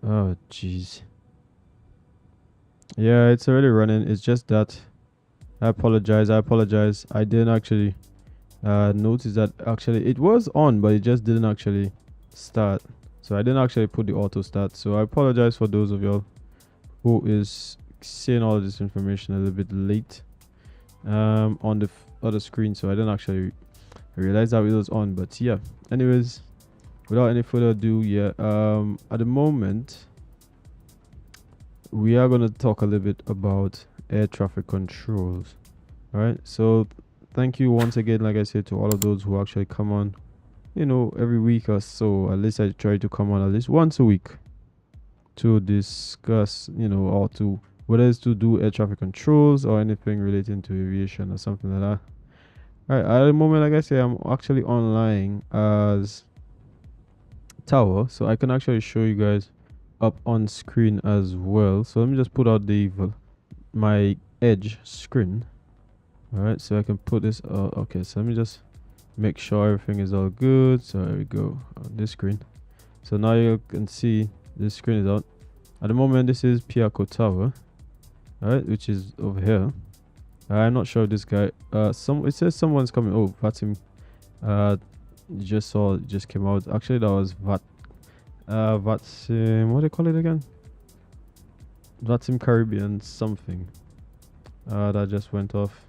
Oh jeez. Yeah, it's already running. It's just that I apologize. I didn't actually notice that actually it was on, but it just didn't actually start. So I didn't actually put the auto start. So I apologize for those of y'all who is seeing all this information a little bit late on the other screen. So I didn't actually realize that it was on. But yeah, anyways, without any further ado, yeah, at the moment we are going to talk a little bit about air traffic controls. All right, so thank you once again, like I said, to all of those who actually come on, every week or so. At least I try to come on at least once a week to discuss, or to whether it's to do air traffic controls or anything relating to aviation or something like that. All right, at the moment, like I say, I'm actually online as Tower, so I can actually show you guys up on screen as well. So let me just put out my edge screen. All right, so I can put this. Okay, so let me just make sure everything is all good. So there we go on this screen. So now you can see this screen is out. At the moment, this is Piarco Tower, all right, which is over here. I'm not sure if this guy. It says someone's coming. Oh, VATSIM. You just saw it just came out. Actually, that was VATSIM. What do they call it again? VATSIM Caribbean something. That just went off.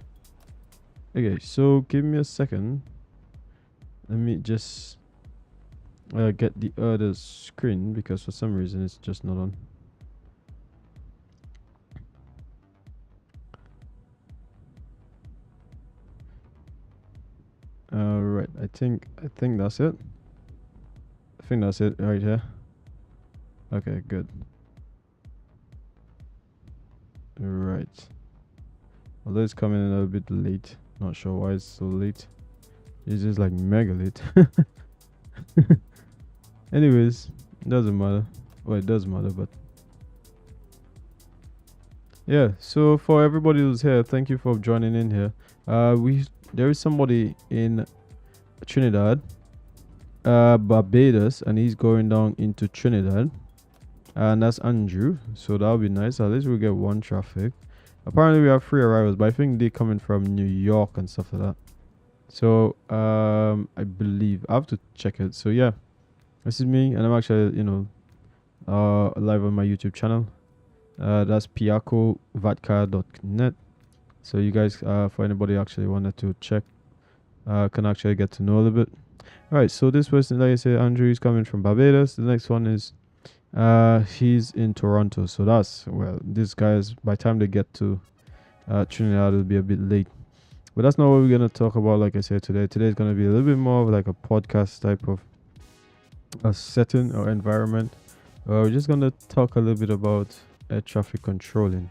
Okay, so give me a second. Let me just get the other screen because for some reason it's just not on. Right, I think that's it. I think that's it right here. Okay, good. Right. Although it's coming in a little bit late. Not sure why it's so late. It's just like mega late. Anyways, doesn't matter. Well, it does matter, but yeah. So for everybody who's here, thank you for joining in here. There is somebody in Trinidad, Barbados, and he's going down into Trinidad, and that's Andrew. So that'll be nice. At least we'll get one traffic. Apparently we have 3 arrivals, but I think they're coming from New York and stuff like that. So I believe I have to check it. So yeah, this is me, and I'm actually live on my YouTube channel. That's piarco.vatcar.net. So you guys, for anybody actually wanted to check, can actually get to know a little bit. All right, so this person, like I said, Andrew is coming from Barbados. The next one is he's in Toronto. So these guys, by the time they get to Trinidad, it'll be a bit late. But that's not what we're gonna talk about. Like I said, today is gonna be a little bit more of like a podcast type of a setting or environment. We're just gonna talk a little bit about air traffic controlling.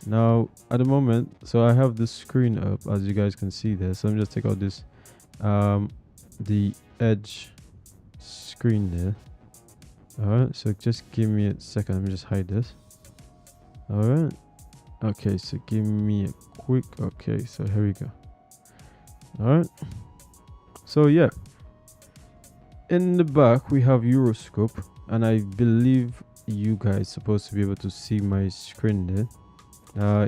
Now, at the moment, so I have the screen up, as you guys can see there. So let me just take out this, the edge screen there. All right, so just give me a second. Let me just hide this. All right. Okay, so give me a quick. Okay, so here we go. All right. So yeah, in the back we have EuroScope, and I believe you guys supposed to be able to see my screen there.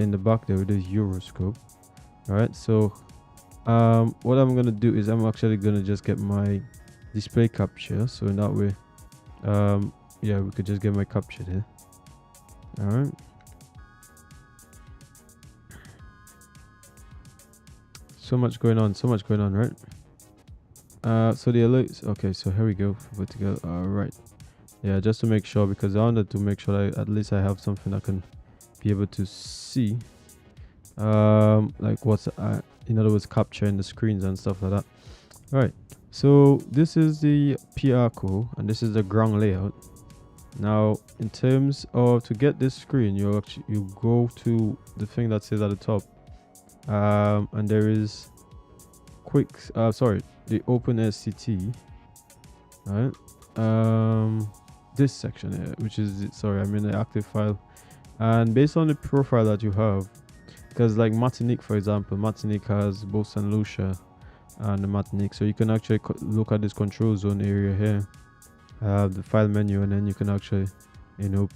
In the back there it is EuroScope. All right, so what I'm gonna do is I'm actually gonna just get my display capture, so in that way yeah, we could just get my capture here. All right, so much going on, right? So the alerts. Okay, so here we go. Put together. All right, yeah, just to make sure, because I wanted to make sure that at least I have something I can be able to see, like what's in other words, capturing the screens and stuff like that. All right, so this is the Piarco and this is the ground layout. Now, in terms of to get this screen, you go to the thing that says at the top, and there is the OpenSCT. All right, this section here, which is the active file, and based on the profile that you have, because like Martinique, for example, Martinique has both Saint Lucia and the Martinique, so you can actually look at this control zone area here, the file menu, and then you can actually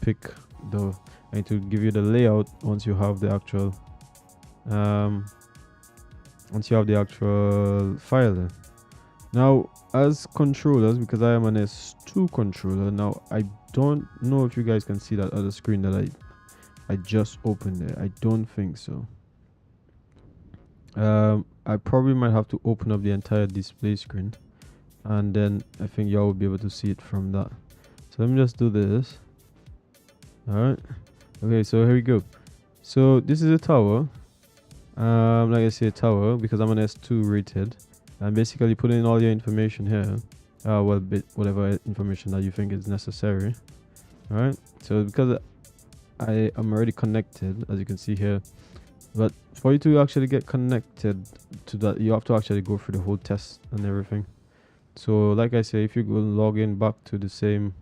pick the, and to give you the layout once you have the actual file there. Now, as controllers, because I am an S2 controller, now I don't know if you guys can see that other screen that I just opened there. I don't think so. I probably might have to open up the entire display screen, and then I think y'all will be able to see it from that. So let me just do this. Alright. Okay, so here we go. So this is a tower. Like I say, a tower, because I'm an S2 rated. And basically put in all your information here. Whatever information that you think is necessary. Alright. So because I am already connected, as you can see here. But for you to actually get connected to that, you have to actually go through the whole test and everything. So like I say, if you go log in back to the same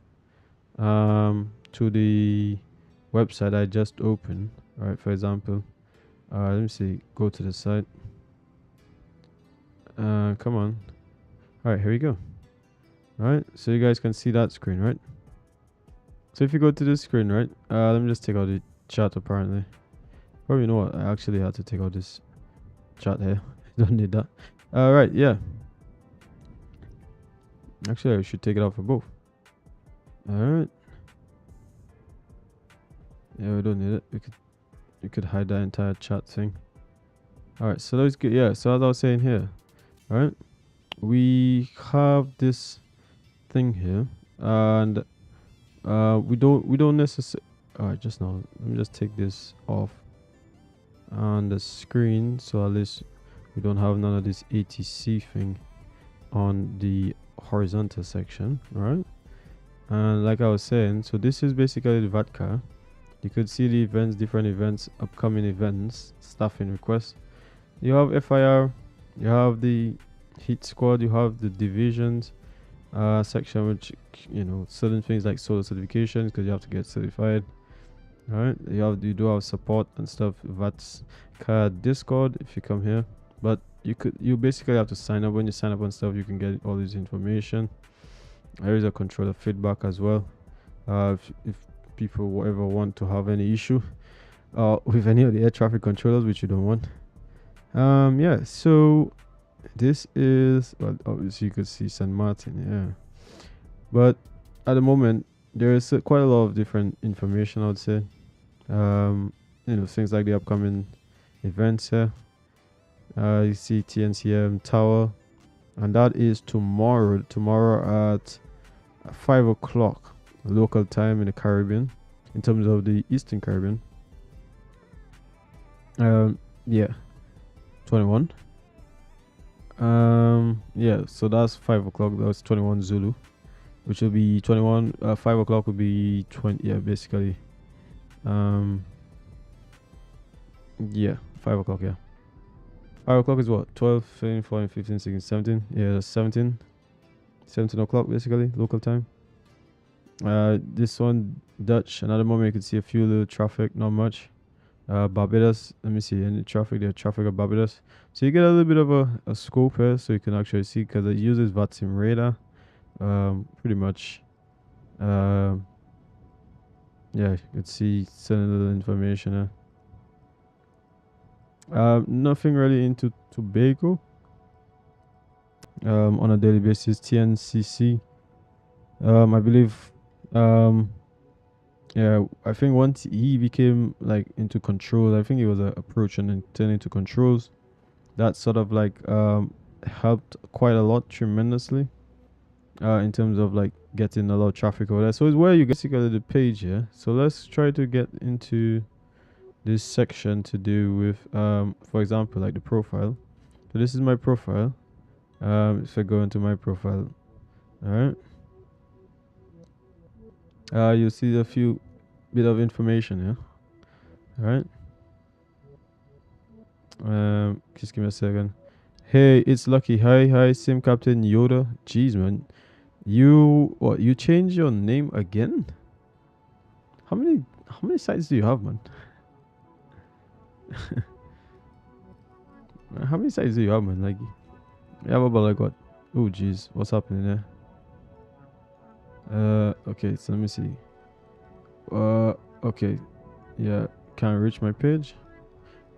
to the website I just opened, right? For example, let me see, go to the site. Come on. All right, here we go. All right, so you guys can see that screen, right? So if you go to this screen, right? Let me just take out the chat. Apparently, oh, you know what? I actually had to take out this chat here. Don't need that. All right, yeah. Actually, I should take it out for both. All right. Yeah, we don't need it. You could hide that entire chat thing. All right, so let's get, yeah. So as I was saying here, all right, we have this thing here, and we don't necessarily. All right, just now, let me just take this off on the screen, so at least we don't have none of this ATC thing on the horizontal section, right? And like I was saying, so this is basically the VATCA. You could see the events, different events, upcoming events, staffing requests. You have FIR, you have the heat squad, you have the divisions section, which, certain things like solo certifications, because you have to get certified. All right, you do have support and stuff. VATSIM Discord if you come here, but you basically have to sign up. When you sign up on stuff, you can get all this information. There is a controller feedback as well. If people ever want to have any issue with any of the air traffic controllers, which you don't want. Yeah, so this is, well, obviously you could see San Martin, yeah, but at the moment there is quite a lot of different information, I would say. Things like the upcoming events here. You see TNCM Tower, and that is tomorrow at 5 o'clock local time in the Caribbean, in terms of the Eastern Caribbean. Yeah, 21. Yeah, so that's 5 o'clock. That's 21 Zulu, which will be 21. 5 o'clock will be 20. Yeah, basically. Yeah, 5 o'clock. Yeah, 5 o'clock is what? 12, 13, 14, 15, 16, 17. Yeah, that's 17 o'clock basically local time. This one Dutch, and at the moment you can see a few little traffic, not much. Barbados, let me see any traffic there. Traffic of Barbados, so you get a little bit of a scope here, so you can actually see, because it uses VATSIM radar. Pretty much. Yeah, you can see certain little information here. Nothing really into Tobago. On a daily basis, TNCC. I believe. Yeah, I think once he became like into control, I think he was approaching and turning to controls. That sort of like helped quite a lot, tremendously, in terms of like getting a lot of traffic over there. So it's where you basically the page here. So let's try to get into this section to do with, for example, like the profile. So this is my profile. If I go into my profile, all right. You'll see a few bit of information here. All right. Just give me a second. Hey, it's Lucky. Hi, Sim Captain Yoda. Jeez, man, you changed your name again? How many sites do you have, man? How many sites do you have, man? Like, you have about like what? Oh, jeez, what's happening there? Okay, so let me see. Okay. Yeah, can't reach my page.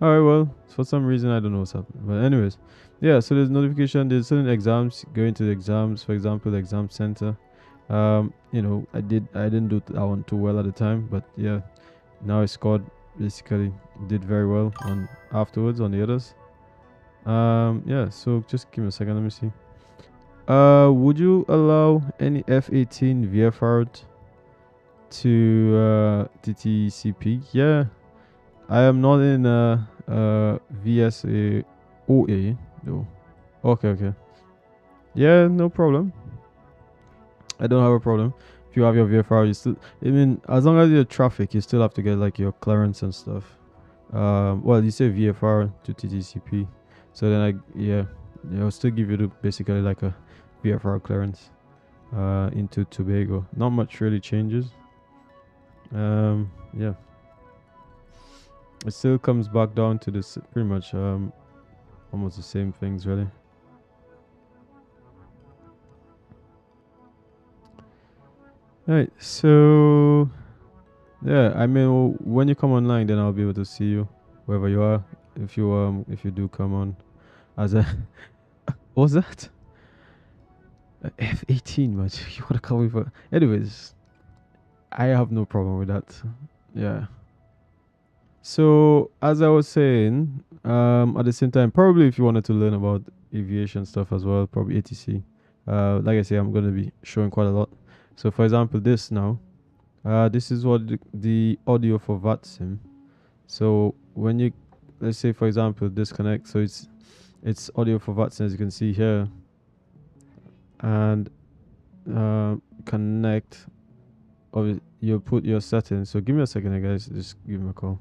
Alright, well, for some reason I don't know what's happening. But anyways, yeah, so there's notification, there's certain exams, going to the exams, for example, the exam center. I didn't do that one too well at the time, but yeah, now I scored, basically did very well on afterwards on the others. Yeah, so just give me a second, let me see. Would you allow any F-18 VFR to TTCP? Yeah, I am not in VSA OA though. Okay, okay. Yeah, no problem. I don't have a problem. If you have your VFR, you still. I mean, as long as you're traffic, you still have to get like your clearance and stuff. Well, you say VFR to TTCP, so then yeah, they'll still give you basically like a VFR clearance. Into Tobago, not much really changes. Yeah, it still comes back down to this pretty much almost the same things really. Right, so yeah, I mean, when you come online, then I'll be able to see you wherever you are. If you do come on as a what was that? F-18, man. You wanna call me for? Anyways, I have no problem with that. Yeah. So as I was saying, at the same time, probably if you wanted to learn about aviation stuff as well, probably ATC. Like I say, I'm gonna be showing quite a lot. So for example, this now, this is what the audio for VATSIM. So when you, let's say for example, disconnect. So it's audio for VATSIM as you can see here, and connect. You'll put your settings. So give me a second, guys. Just give me a call.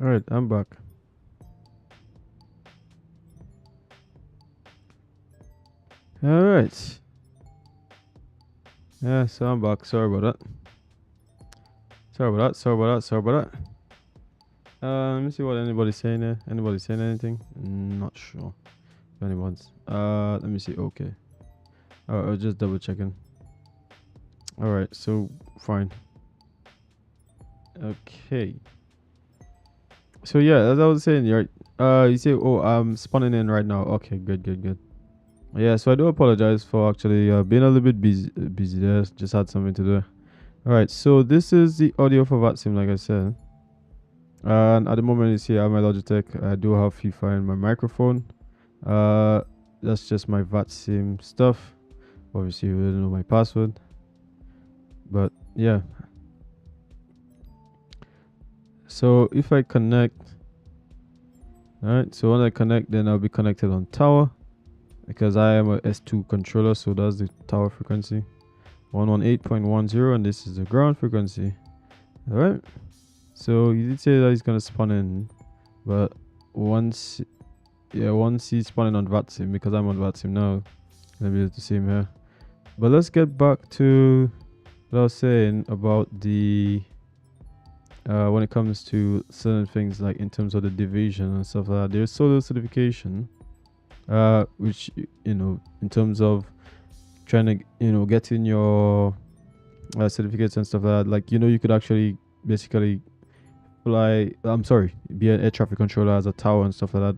All right, I'm back. All right. Yeah, so I'm back. Sorry about that. Sorry about that. Let me see what anybody's saying there. Anybody saying anything? Not sure if anyone's. Let me see. Okay. I was just double checking. All right. So fine. Okay. So yeah, as I was saying, right. You say, oh, I'm spawning in right now. Okay, good. Yeah. So I do apologize for actually being a little bit busy there. Just had something to do. All right. So this is the audio for VATSIM, like I said. And at the moment, you see, I have my Logitech. I do have FIFA in my microphone. That's just my VATSIM stuff. Obviously, you don't know my password, but yeah. So if I connect, all right. So when I connect, then I'll be connected on tower because I am a S2 controller. So that's the tower frequency, 118.10, and this is the ground frequency. All right. So you did say that he's gonna spawn in, but once he's spawning on VATSIM, because I'm on VATSIM now, I'll be able to see him here. But let's get back to what I was saying about the when it comes to certain things, like in terms of the division and stuff like that. There's solo certification, which in terms of trying to get in your certificates and stuff like that. Like you could actually basically be an air traffic controller as a tower and stuff like that,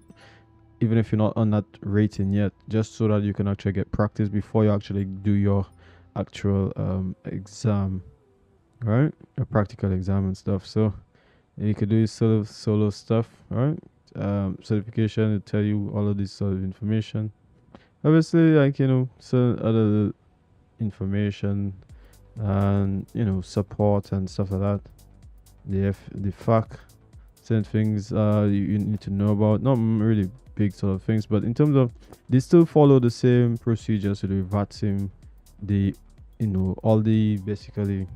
even if you're not on that rating yet, just so that you can actually get practice before you actually do your actual exam, right? A practical exam and stuff. So you could do solo stuff, right? Certification will tell you all of this sort of information. Obviously, like certain other information and support and stuff like that. The fact, certain things you need to know about, not really big sort of things, but in terms of, they still follow the same procedures to the VATSIM, the all the basically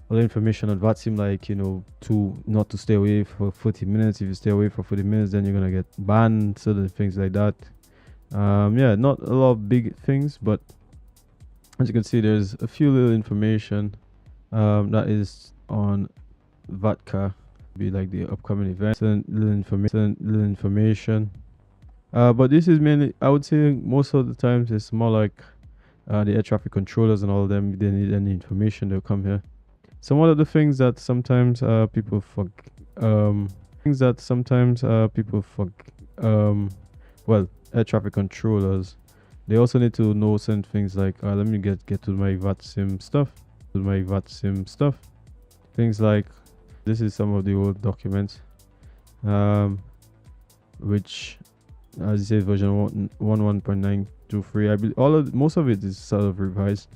all the information on VATSIM, like to not to stay away for 40 minutes. If you stay away for 40 minutes, then you're gonna get banned, certain things like that. Yeah, not a lot of big things, but as you can see, there's a few little information that is on VATCA, be like the upcoming events and little information. But this is mainly, I would say, most of the times it's more like the air traffic controllers and all of them. If they need any information, they'll come here. Some of the things that sometimes people well, air traffic controllers, they also need to know certain things like let me get to my VATSIM stuff. Things like, this is some of the old documents, which, as you say, version 11.923. I believe most of it is sort of revised.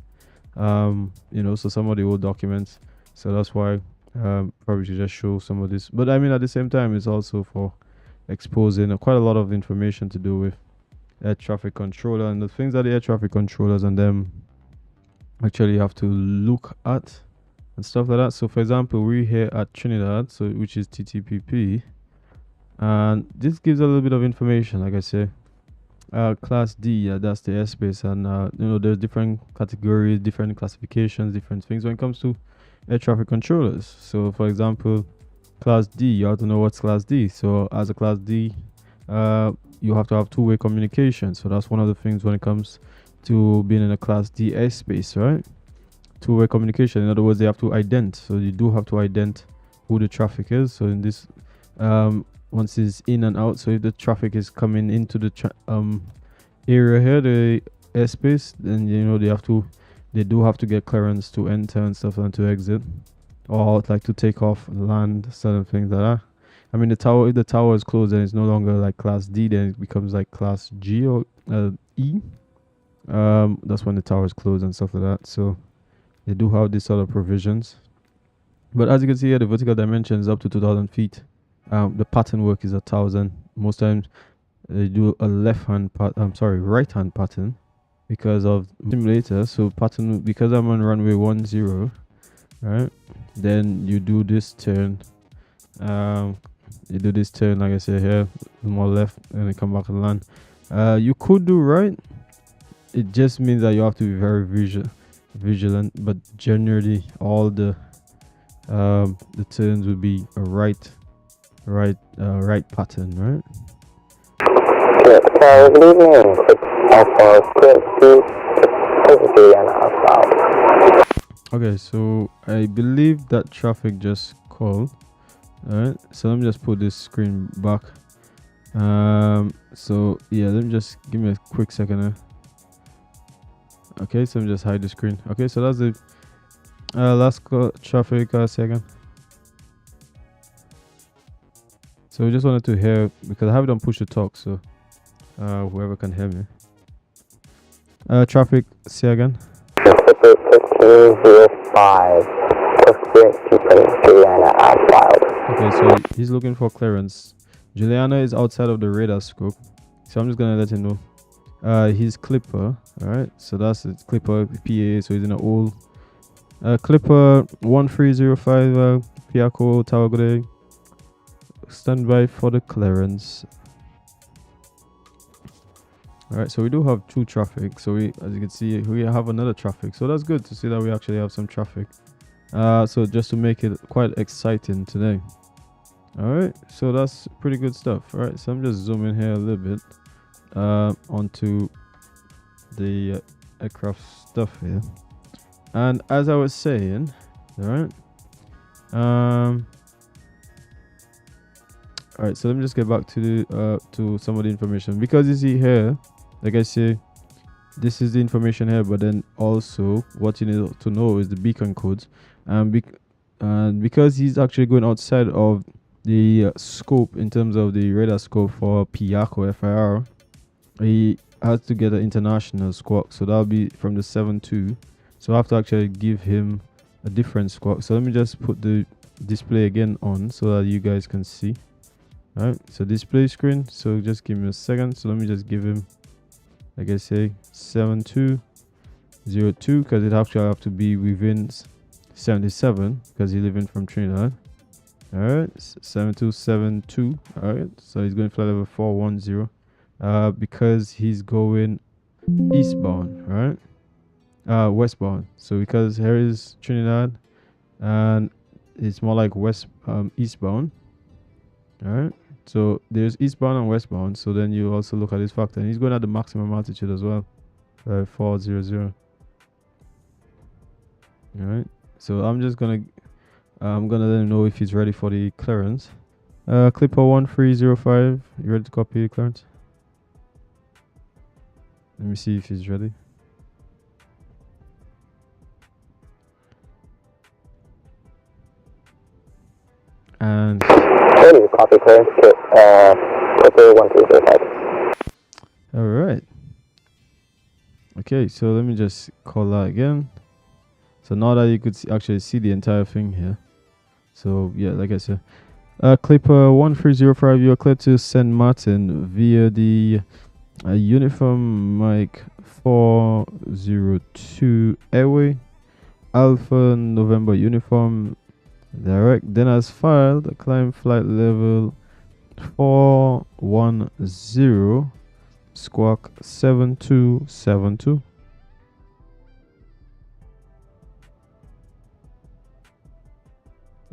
So some of the old documents. So that's why probably should just show some of this. But I mean, at the same time, it's also for exposing quite a lot of information to do with air traffic controller and the things that the air traffic controllers and them actually have to look at and stuff like that. So for example, we're here at Trinidad, so which is TTPP, and this gives a little bit of information. Like I say, class D, that's the airspace, and there's different categories, different classifications, different things when it comes to air traffic controllers. So for example, class D, you have to know what's class D. So as a class D, you have to have two-way communication. So that's one of the things when it comes to being in a class D airspace, right? Two-way communication. In other words, they have to ident. So you do have to ident who the traffic is. So in this, once it's in and out, so if the traffic is coming into the area here, the airspace, then they do have to get clearance to enter and stuff and to exit, or like to take off, land, certain things like that. I mean, if the tower is closed, then it's no longer like class D, then it becomes like class G or E. That's when the tower is closed and stuff like that. So they do have these sort of provisions. But as you can see here, the vertical dimension is up to 2,000 feet. The pattern work is 1,000. Most times they do a right hand pattern because of simulator. So pattern, because I'm on runway 10, right? Then you do this turn. you do this turn, like I said here, more left, and then come back and land. You could do right. It just means that you have to be very vigilant. But generally, all the turns would be a right pattern, right? Good evening. Alpha Square 2 and outbound. Okay, so I believe that traffic just called. Alright, so let me just put this screen back. So yeah, let me just give me a quick second. Okay, so let me just hide the screen. Okay, so that's the last call, traffic second. So we just wanted to hear, because I have it on push to talk, so whoever can hear me. Traffic, say again. 1505. Juliana outbound. Okay, so he's looking for clearance. Juliana is outside of the radar scope, so I'm just gonna let him know. He's Clipper, alright, so that's it, Clipper PA, so he's in an old Clipper 1305 Piarco Tower Gray. Stand by for the clearance. Alright, so we do have 2 traffic, so we, as you can see, we have another traffic, so that's good to see that we actually have some traffic. So just to make it quite exciting today. Alright, so that's pretty good stuff. Alright, so I'm just zooming here a little bit onto the aircraft stuff here. And as I was saying, alright, alright, so let me just get back to the to some of the information, because you see here, like I say, this is the information here, but then also what you need to know is the beacon codes. And because he's actually going outside of the scope in terms of the radar scope for Piarco FIR, he has to get an international squawk, so that'll be from the 7.2. So I have to actually give him a different squawk. So let me just put the display again on so that you guys can see. Alright, so display screen, so just give me a second. So let me just give him, like I say, 7202, because it actually have to be within 77, because he's living from Trinidad. Alright, 7272. Alright, so he's going flight level 410, because he's going eastbound, right? Westbound. So because here is Trinidad and it's more like eastbound. Alright, so there's eastbound and westbound, so then you also look at this factor, and he's going at the maximum altitude as well, 400. Alright, so I'm just gonna let him know if he's ready for the clearance. Clipper 1305, you ready to copy the clearance? Let me see if he's ready. And copy clearance, Clipper 1305. all right. Okay, so let me just call that again. So now that you could actually see the entire thing here. So yeah, like I said, Clipper 1305, you are clear to St. Martin via the Uniform Mike 402 Airway, Alpha November Uniform Direct. Then as filed, climb flight level 410, squawk 7272.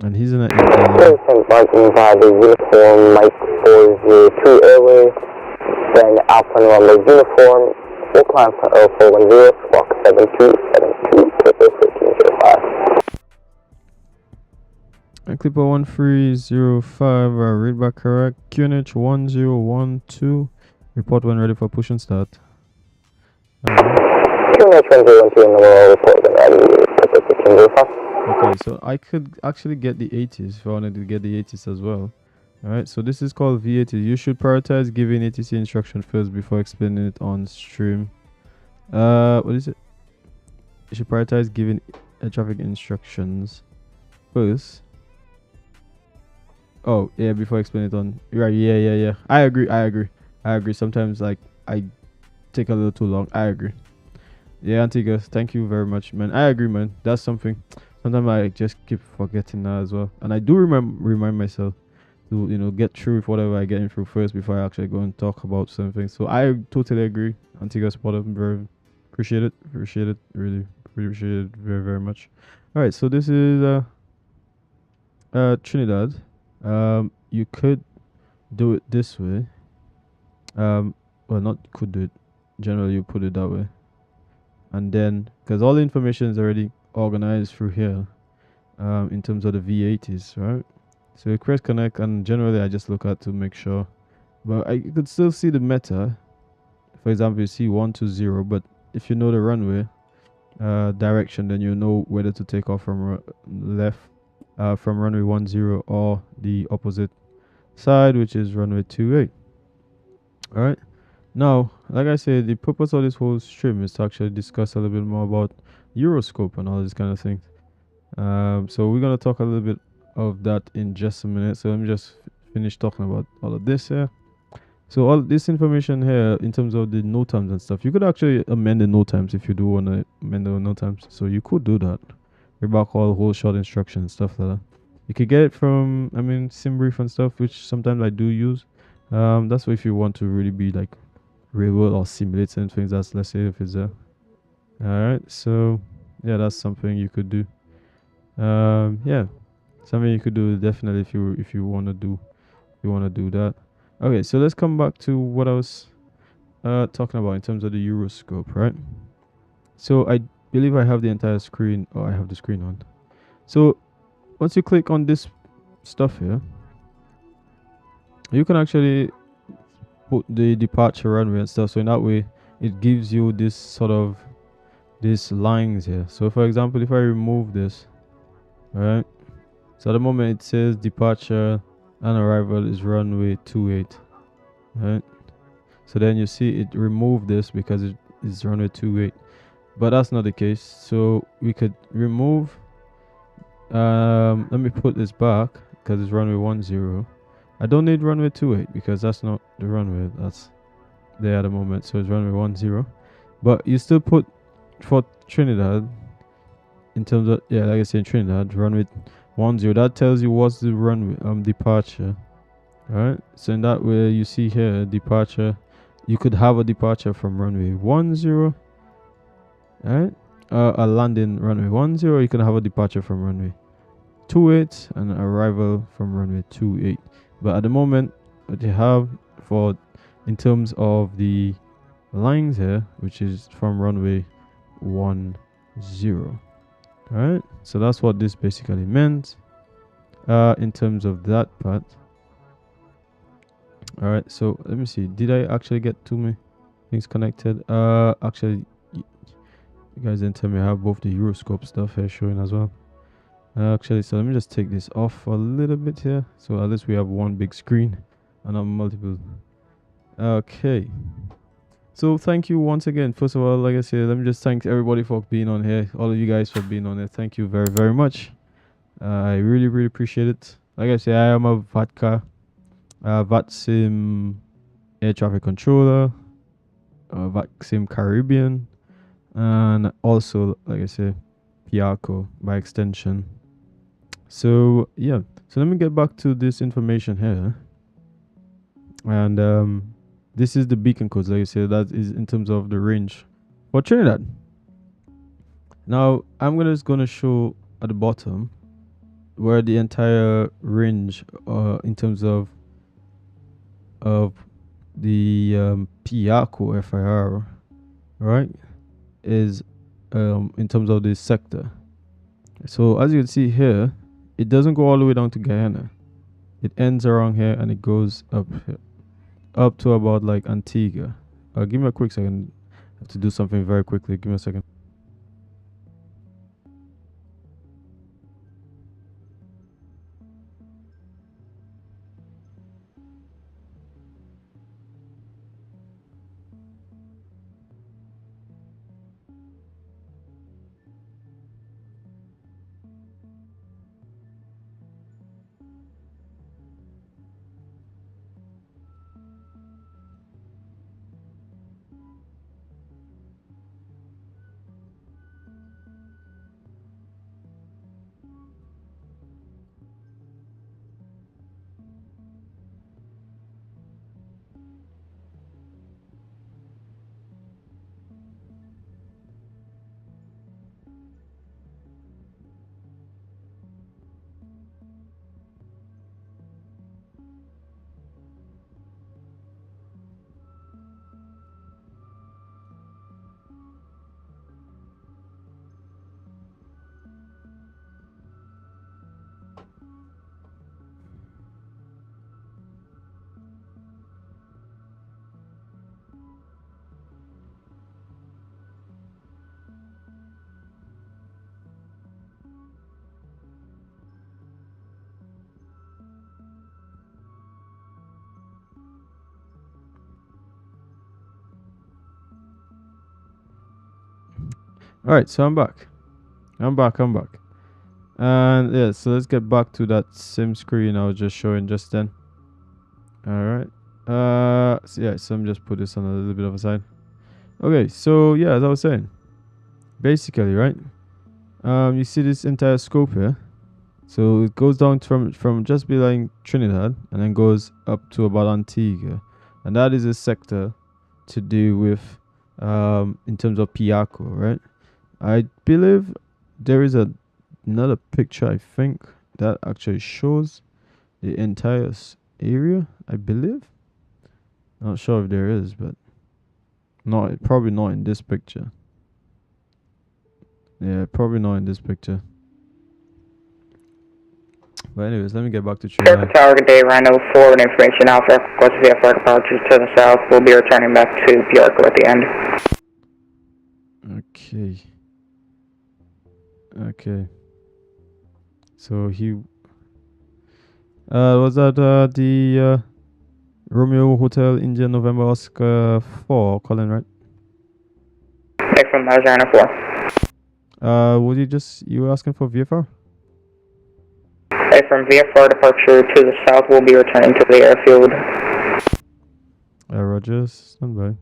And he's in an St. Martin by the Uniform Mike 402 Airway, then Alpha November Uniform, full climb for 410, squawk 7272, Clipper 1305. And Clipper 1305, read back correct. QNH 1012, report when ready for push and start. QNH 1012 in the world, report when ready, Clipper 1305. Okay, so I could actually get the 80s if I wanted to get the 80s as well. Alright, so this is called V80. You should prioritize giving ATC instruction first before explaining it on stream. What is it? You should prioritize giving air traffic instructions first. Oh, yeah, before explaining it on. Right, yeah. I agree. Sometimes, like, I take a little too long. I agree. Yeah, Antigua, thank you very much, man. I agree, man. That's something. Sometimes I just keep forgetting that as well. And I do remind myself to to, you know, get through with whatever I get through first before I actually go and talk about something. So I totally agree. Antigua spot on, very appreciate it, really appreciate it very very much. All right, so this is Trinidad. You could do it this way. Well, not could do it. Generally, you put it that way, and then because all the information is already organized through here, in terms of the V80s, right? So you press connect, and generally I just look at to make sure, but I could still see the meta. For example, you see 120, but if you know the runway direction, then you know whether to take off from left, from runway 10, or the opposite side, which is runway 28. All right. Now, like I said, the purpose of this whole stream is to actually discuss a little bit more about EuroScope and all these kind of things. So we're gonna talk a little bit of that in just a minute. So let me just finish talking about all of this here. So all this information here, in terms of the no times and stuff, you could actually amend the no times if you do want to amend the no times. So you could do that. Reback all whole shot instructions, stuff like that. You could get it from, I mean, SimBrief and stuff, which sometimes I do use. That's if you want to really be like real world or simulate certain things. That's, let's say, if it's there. All right. So yeah, that's something you could do. Yeah, something you could do definitely if you want to do that. Okay, so let's come back to what I was talking about in terms of the EuroScope, right? So I believe I have the entire screen, or I have the screen on. So once you click on this stuff here, you can actually put the departure runway and stuff. So in that way, it gives you this sort of these lines here. So for example, if I remove this, right? So at the moment it says departure and arrival is runway 28, right? So then you see it removed this because it is runway 28, but that's not the case. So we could remove. Let me put this back because it's runway 10. I don't need runway 28 because that's not the runway that's there at the moment. So it's runway 10, but you still put for Trinidad in terms of, yeah, like I said, Trinidad runway 10. That tells you what's the runway departure. Alright, so in that way you see here departure. You could have a departure from runway 10. Alright, a landing runway 10. You can have a departure from runway 28 and arrival from runway 28. But at the moment, what you have for in terms of the lines here, which is from runway 10. Alright, so that's what this basically meant in terms of that part. All right, so let me see, did I actually get too many things connected? Actually, you guys didn't tell me I have both the EuroScope stuff here showing as well. Actually, so let me just take this off a little bit here, so at least we have one big screen and not multiple. Okay, so thank you once again. First of all, like I said, let me just thank everybody for being on here, all of you guys for being on here. Thank you very very much. I really really appreciate it. Like I said, I am a VATSIM air traffic controller, VATSIM Caribbean, and also, like I said, Piarco by extension. So yeah, so let me get back to this information here, and this is the beacon codes. Like I said, that is in terms of the range for Trinidad. Now I'm just gonna show at the bottom where the entire range, in terms of the Piarco FIR, right, is in terms of this sector. So as you can see here, it doesn't go all the way down to Guyana. It ends around here and it goes up here, up to about like Antigua. Give me a quick second. I have to do something very quickly. Give me a second. All right, so I'm back. I'm back. And yeah, so let's get back to that sim screen I was just showing just then. All right. So yeah, so I'm just put this on a little bit of a side. Okay, so yeah, as I was saying, basically, right? You see this entire scope here. So it goes down from just below Trinidad and then goes up to about Antigua, and that is a sector to do with in terms of Piarco, right? I believe there is another picture, I think, that actually shows the entire area, I believe. Not sure if there is, but probably not in this picture. Yeah, probably not in this picture. But anyways, let me get back to Piarco Trinidad. Tower, good day, Rhino, forward information Alpha, request VFR departures to the south. We'll be returning back to Piarco at the end. Okay. So he was that the Romeo Hotel India November Oscar 4 calling, right? Hey, from Rhino 4. You were asking for VFR? Hey, from VFR departure to the south, we'll be returning to the airfield. Roger, stand by.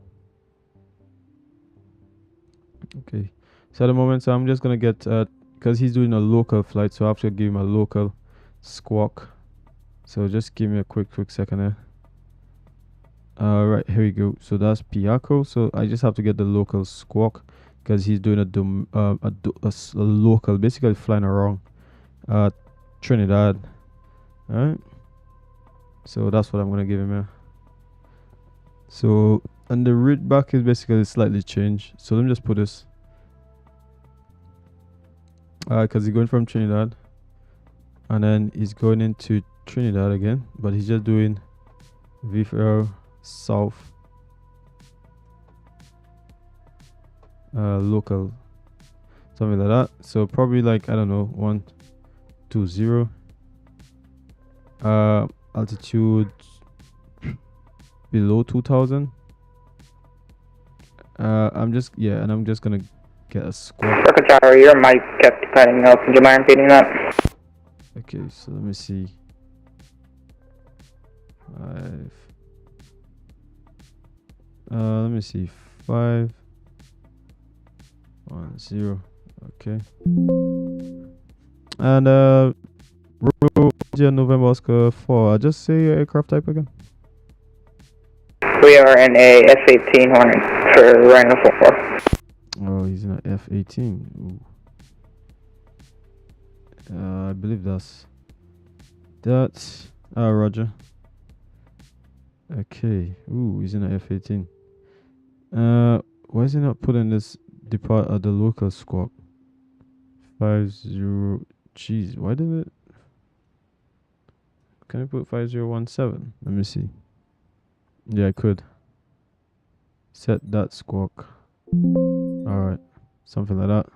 Okay. So at the moment, so I'm just gonna get because he's doing a local flight, so I have to give him a local squawk. So just give me a quick second there. Right, here we go. So that's Piarco. So I just have to get the local squawk because he's doing a local, basically flying around Trinidad. All right. So that's what I'm gonna give him here. So and the route back is basically slightly changed. So let me just put this. Because he's going from Trinidad, and then he's going into Trinidad again, but he's just doing VFR south local, something like that. So probably like, I don't know, 120 altitude below 2000. I'm just gonna get a squawk. Piarco Tower, your mic kept cutting out. Would you mind repeating that? Okay, so let me see. 5. Let me see. 510. Okay. And November Oscar 4. Just say aircraft type again. We are in a F-18 Hornet for Rhino 4. Oh, he's in an F-18. Ooh. I believe that's Roger. Okay. Ooh, he's in an F-18. Why is he not putting this depart at the local squawk? 50. Jeez, why did it? Can I put 5017? Let me see. Yeah, I could. Set that squawk. Alright. Something like that.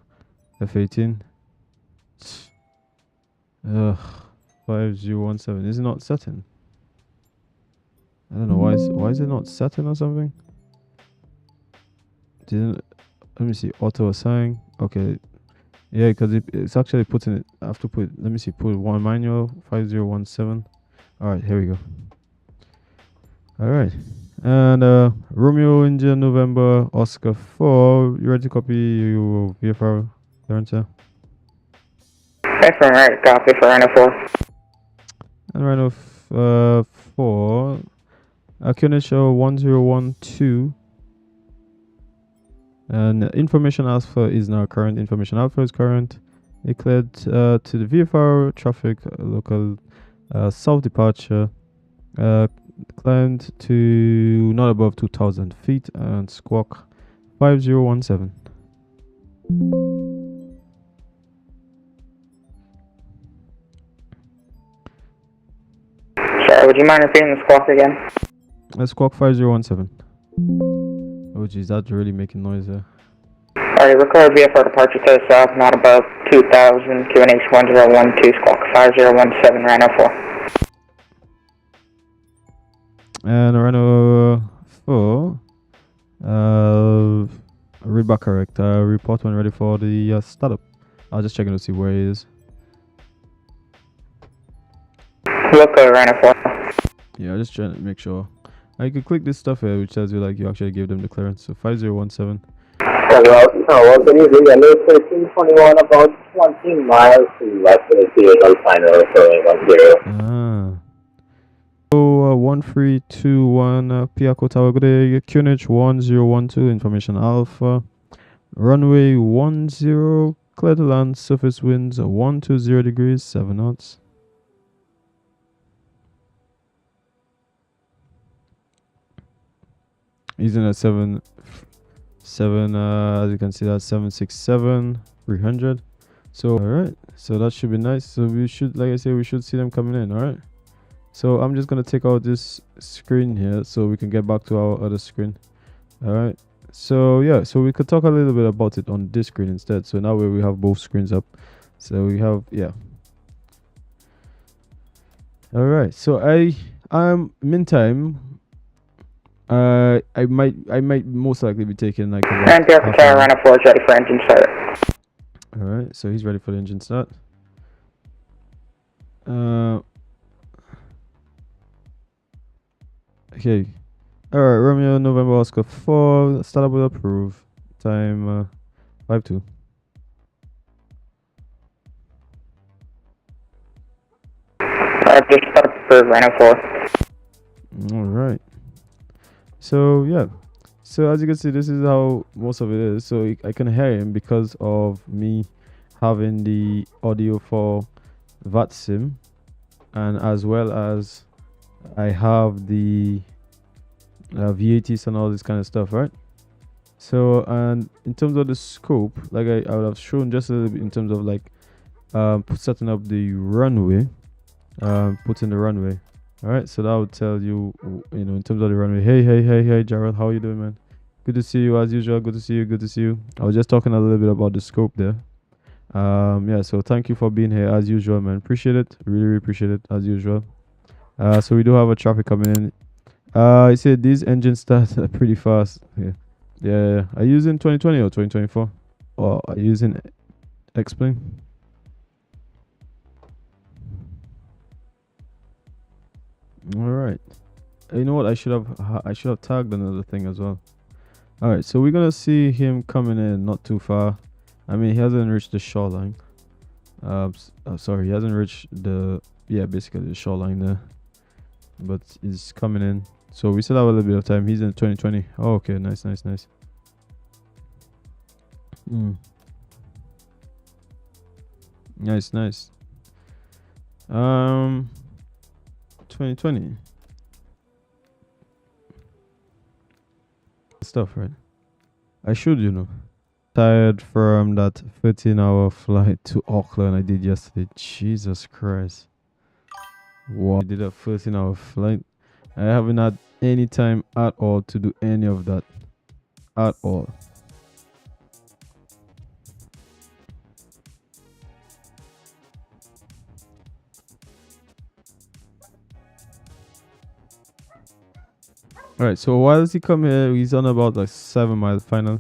F-18. Ugh. 5017. Is it not setting? I don't know. Why is it not setting or something? Let me see. Auto assign. Okay. Yeah, because it's actually putting it. I have to put. Let me see. Put one manual 5017. Alright, here we go. Alright. And Romeo India November Oscar 4. You ready to copy your VFR, Lawrence? Hey, from right, copy for Rhino 4. And Rhino 4. Acuna show 1012. And information alpha is now current. Information alpha is current. Declared to the VFR traffic local south departure. Climbed to not above 2000 feet and squawk 5017. Sorry, would you mind repeating the squawk again? Squawk 5017. Oh jeez, that's really making noise there. Alright, record VFR departure to the south, not above 2000, QNH 1012, squawk 5017, Rhino 4. And Rhino 4. Read back correct. Report when ready for the startup. I'll just checking to see where he is. Local Rhino 4. Yeah, just trying to make sure. You can click this stuff here, which tells you like you actually gave them the clearance. So 5017. Well, good evening. Hello, 1321, about 20 miles to west of the vehicle final, showing 10. Ah. So 1321 Piarco Tower. Good day. QNH 1012. Information Alpha. Runway 10. Clear to land. Surface winds 120 degrees 7 knots. Using a 7 as you can see, that's 767 300. So all right, so that should be nice. So we should, like I say, we should see them coming in. All right, so I'm just gonna take out this screen here so we can get back to our other screen. All right, so yeah, so we could talk a little bit about it on this screen instead. So now we have both screens up, so we have, yeah. All right, so meantime, I might most likely be taking like about And Piarco Tower, Rhino 4 is ready for engine start. all right, so he's ready for the engine start. Okay. All right, Romeo November Oscar 4. Startup will approve. Time 52. Just startup approved, Rhino 4. All right. So yeah. So as you can see, this is how most of it is. So I can hear him because of me having the audio for VATSIM, and as well as I have the VATs and all this kind of stuff, right? So, and in terms of the scope, like I would have shown just a little bit in terms of like setting up the runway, putting the runway. All right, so that would tell you, you know, in terms of the runway. Hey, Gerald, how you doing, man? Good to see you as usual. Good to see you. I was just talking a little bit about the scope there. Yeah, so thank you for being here as usual, man. Appreciate it. Really appreciate it as usual. So we do have a traffic coming in. I said these engines start pretty fast. Yeah. Are you using 2020 or 2024? Or are you using Explain? All right. You know what? I should have tagged another thing as well. All right. So we're gonna see him coming in not too far. I mean, he hasn't reached the shoreline. Sorry, he hasn't reached basically the shoreline there. But he's coming in. So we still have a little bit of time. He's in 2020. Oh, okay, nice. Nice. 2020 stuff, right? I should, you know. Tired from that 13-hour flight to Auckland I did yesterday. Jesus Christ. Wow. I did a 13-hour flight. I haven't had any time at all to do any of that. At all. Alright, so while he come here, he's on about like 7-mile final.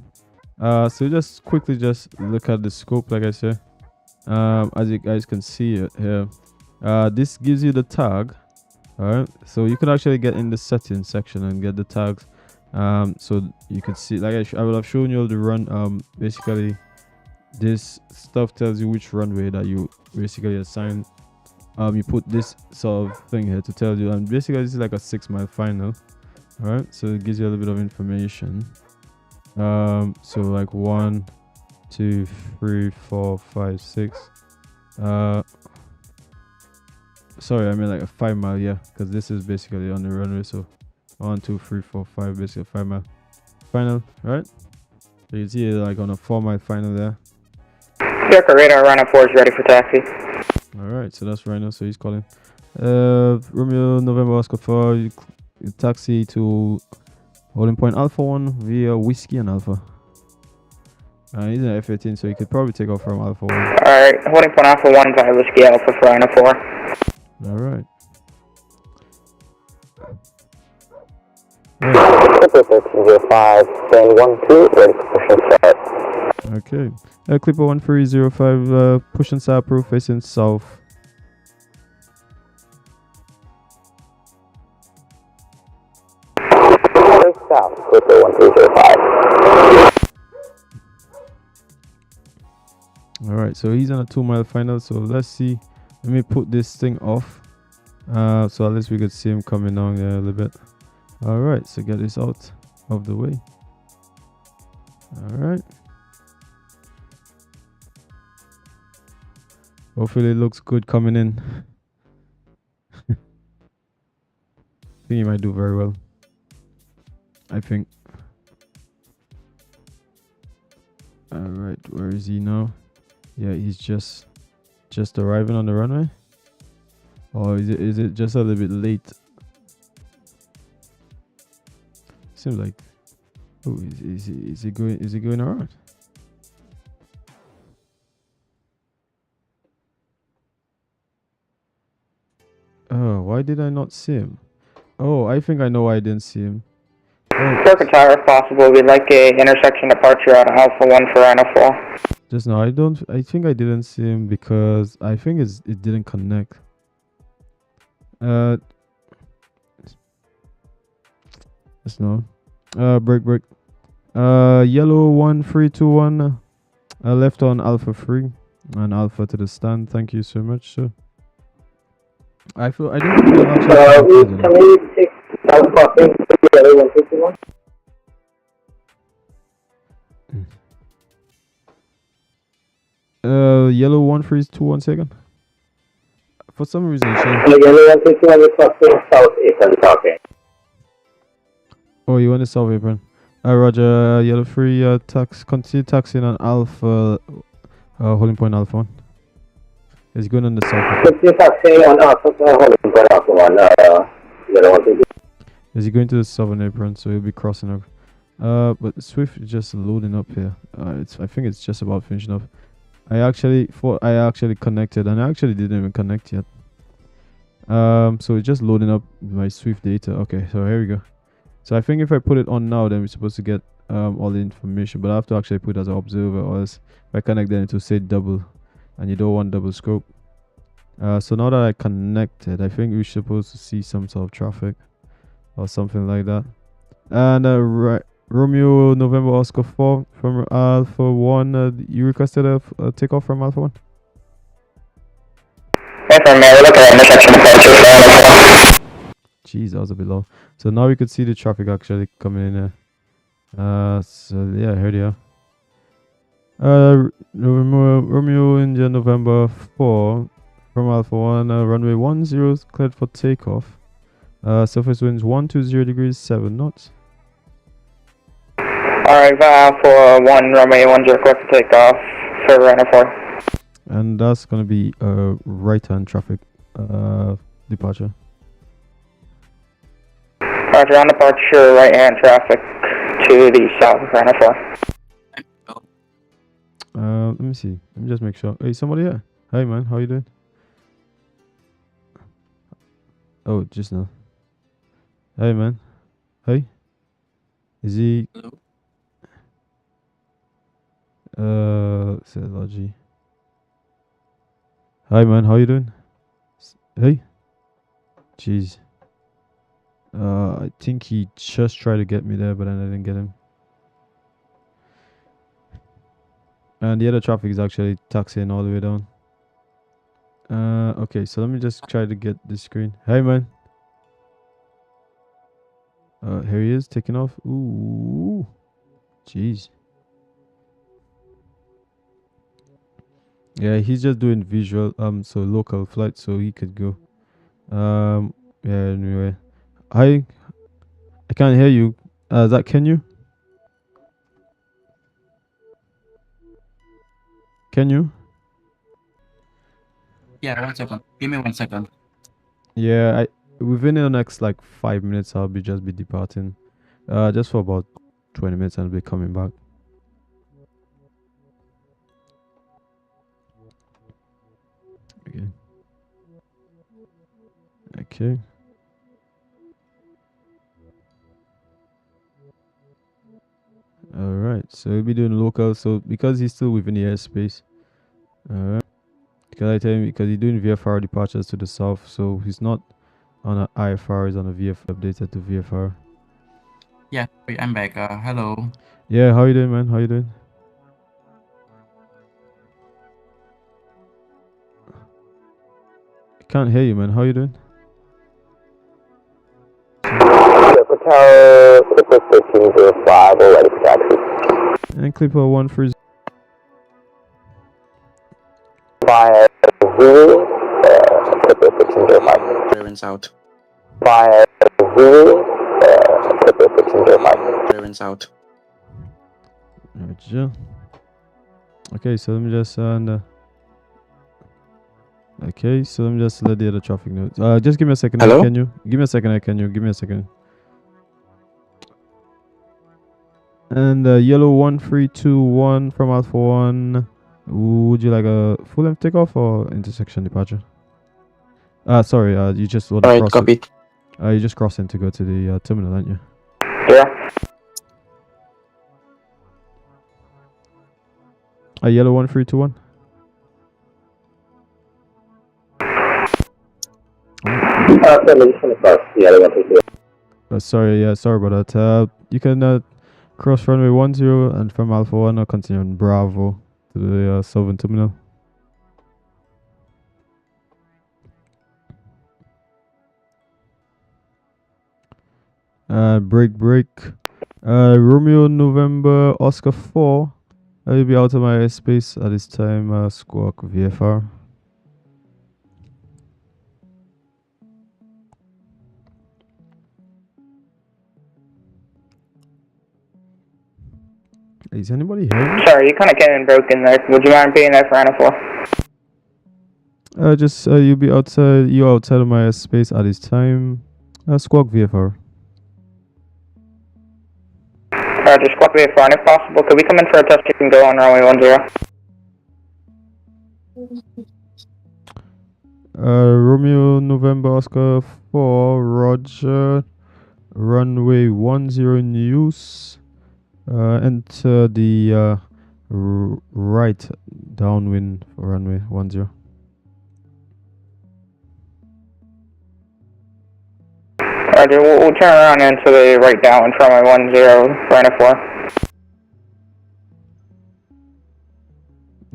So just quickly look at the scope, like I said. As you guys can see it here. This gives you the tag. Alright, so you can actually get in the settings section and get the tags. So you can see, like I will have shown you the run. Basically, this stuff tells you which runway that you basically assign. You put this sort of thing here to tell you, and basically this is like a 6-mile final. All right, so it gives you a little bit of information. So like 1, 2, 3, 4, 5, 6. Sorry, I mean like a 5-mile, yeah, because this is basically on the runway. So 1, 2, 3, 4, 5, basically 5-mile final, right? So you can see it like on a 4-mile final there. Piarco radar, Rhino 4 is ready for taxi. All right, so that's Rhino. So he's calling. Romeo November Oscar 4. You taxi to holding point Alpha 1 via Whiskey and Alpha. He's an F-18, so you could probably take off from Alpha 1. Alright, holding point Alpha 1 via Whiskey Alpha for Rhino 4. Alright. Clipper 1305, stand 1-2, ready for push and start. Okay. Clipper 1305, push and start, proof facing south. Face south, Clipper 1305. Alright, so he's on a 2-mile final, so let's see. Let me put this thing off. So at least we could see him coming down there a little bit. Alright, so get this out of the way. Alright. Hopefully it looks good coming in. I think he might do very well. I think. Alright, where is he now? Yeah, he's just arriving on the runway. Or is it just a little bit late? Seems like. Oh, is he going around? Oh, why did I not see him? Oh, I think I know why I didn't see him. Circuit tower if possible. We'd like a intersection departure out of Alpha 1 for Rhino 4. Just now, I think I didn't see him because I think it didn't connect. Just now. Break. Yellow 1321, left on Alpha 3 and Alpha to the stand. Thank you so much, sir. I didn't feel actually. Can we take Alpha crossing yellow 151? Yellow 1321 second. For some reason, Yellow 151 is crossing south apron talking. Oh, you want the south apron? Roger. Yellow 3, continue taxiing on Alpha, holding point Alpha 1. Is he going on the south apron? Continue taxiing on Alpha, holding point Alpha 1, yellow 151. Is he going to the southern apron? So he'll be crossing over. But Swift is just loading up here. I think it's just about finishing up. I actually thought I actually connected, and I actually didn't even connect yet. So it's just loading up my Swift data. Okay, so here we go. So I think if I put it on now, then we're supposed to get all the information. But I have to actually put it as an observer, or else if I connect, then it will say double, and you don't want double scope. So now that I connected, I think we're supposed to see some sort of traffic or something like that. And right. Romeo November Oscar 4 from Alpha 1. You requested a takeoff from Alpha 1? Yes, I'm looking at intersection departure for Rhino 4. Jeez, that was a bit low. So now we could see the traffic actually coming in there. So yeah, here they are. Romeo India November 4 from Alpha 1. Runway 10 cleared for takeoff. Surface winds 120 degrees 7 knots. Alright, for 1, runway 10, request to take off for Rhino 4. And that's going to be right-hand traffic departure. Roger, on departure, right-hand traffic to the south of Rhino 4. Let me see. Let me just make sure. Hey, somebody here. Hi, man. How you doing? Oh, just now. Hey, man. Hey. Is he... Say Logi. Hi, man. How you doing? Hey. Jeez. I think he just tried to get me there, but then I didn't get him. And the other traffic is actually taxiing all the way down. Okay, so let me just try to get this screen. Hey, man. Here he is, taking off. Ooh. Jeez. Yeah, he's just doing visual, so local flight, so he could go. Yeah, anyway. I can't hear you. Is that can you? Can you? Yeah, 1 second. Give me 1 second. Yeah, within the next like 5 minutes I'll be departing. Just for about 20 minutes and I'll be coming back. Okay. So he'll be doing local. So because he's still within the airspace, because I tell him because he's doing VFR departures to the south, so he's not on a IFR, he's on a VFR, updated to VFR. Yeah, I'm back. Hello. Yeah, how you doing, man? How you doing? I can't hear you, man. How you doing? Piarco Tower, Clipper 1505, we're ready for taxi. And Clipper 130. Via Zulu, Clipper 1505. Clearance out. Via Zulu, Clipper 1505. Clearance out. Roger. Okay, so let me just okay, so let me just let the other traffic know. Just give me a second. Hello? Can you give me a second? Can you give me a second? And yellow 1321 from Alpha 1. Would you like a full length takeoff or intersection departure? Sorry, you just want to Alright, cross copy. it. You just crossing to go to the terminal, aren't you? Yeah. Yellow 1321. Sorry, yeah, sorry about that. You can cross runway 10 and from Alpha 1 continue on Bravo to the southern terminal. Break. Romeo November Oscar 4. I will be out of my airspace at this time. Squawk VFR. Is anybody here? Sorry, you kind of came in broken there. Would you mind being there for Anna 4? Just you'll be outside. You're outside of my airspace at this time. Squawk VFR. Just squawk VFR, and if possible, could we come in for a test and go on runway 10? Romeo November Oscar 4 Roger. Runway 10 news. Enter the right downwind for runway 10. Roger, we'll turn around into the right downwind from runway 10 for Anna 4.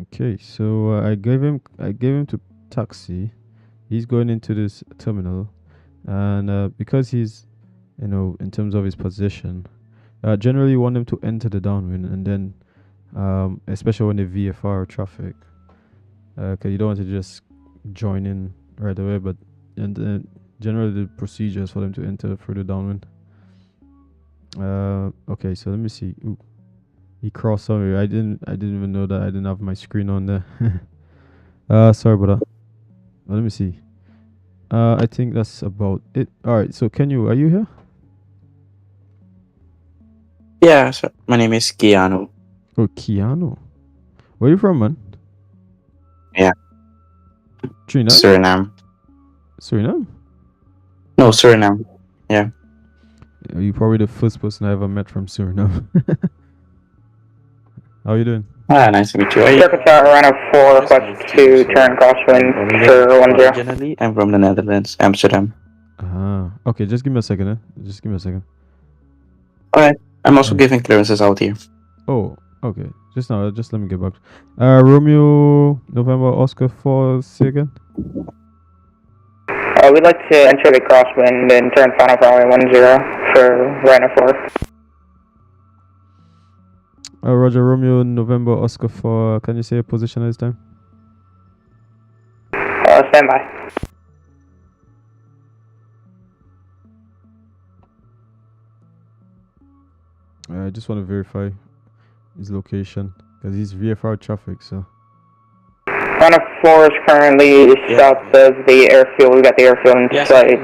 Okay, so I gave him to taxi. He's going into this terminal, and because he's, in terms of his position, generally you want him to enter the downwind, and then, especially when the VFR traffic, because you don't want to just join in right away. But and generally the procedure is for them to enter through the downwind. Okay, so let me see. Ooh. He crossed somewhere. I didn't even know that. I didn't have my screen on there. Sorry about that. Well, let me see. I think that's about it. Alright, so are you here? Yeah, sir. My name is Keanu. Oh, Keanu. Where are you from, man? Yeah. Trinidad? Suriname? No, Suriname. Yeah. You're probably the first person I ever met from Suriname. How you doing? Nice to meet you. Piarco Tower, Anna 4, request to turn crosswind for 10. Originally, I'm from the Netherlands, Amsterdam. Okay, just give me a second, Just give me a second. Alright. I'm also giving clearances out here. Oh, okay. Just let me get back. Romeo November Oscar 4, say again? We'd like to enter the crosswind and turn final for runway 10 for Anna 4. Roger, Romeo November Oscar 4. Can you say your position at this time? Stand by. I just want to verify his location because he's VFR traffic, so. Anna 4 is currently south of the airfield. We got the airfield in sight.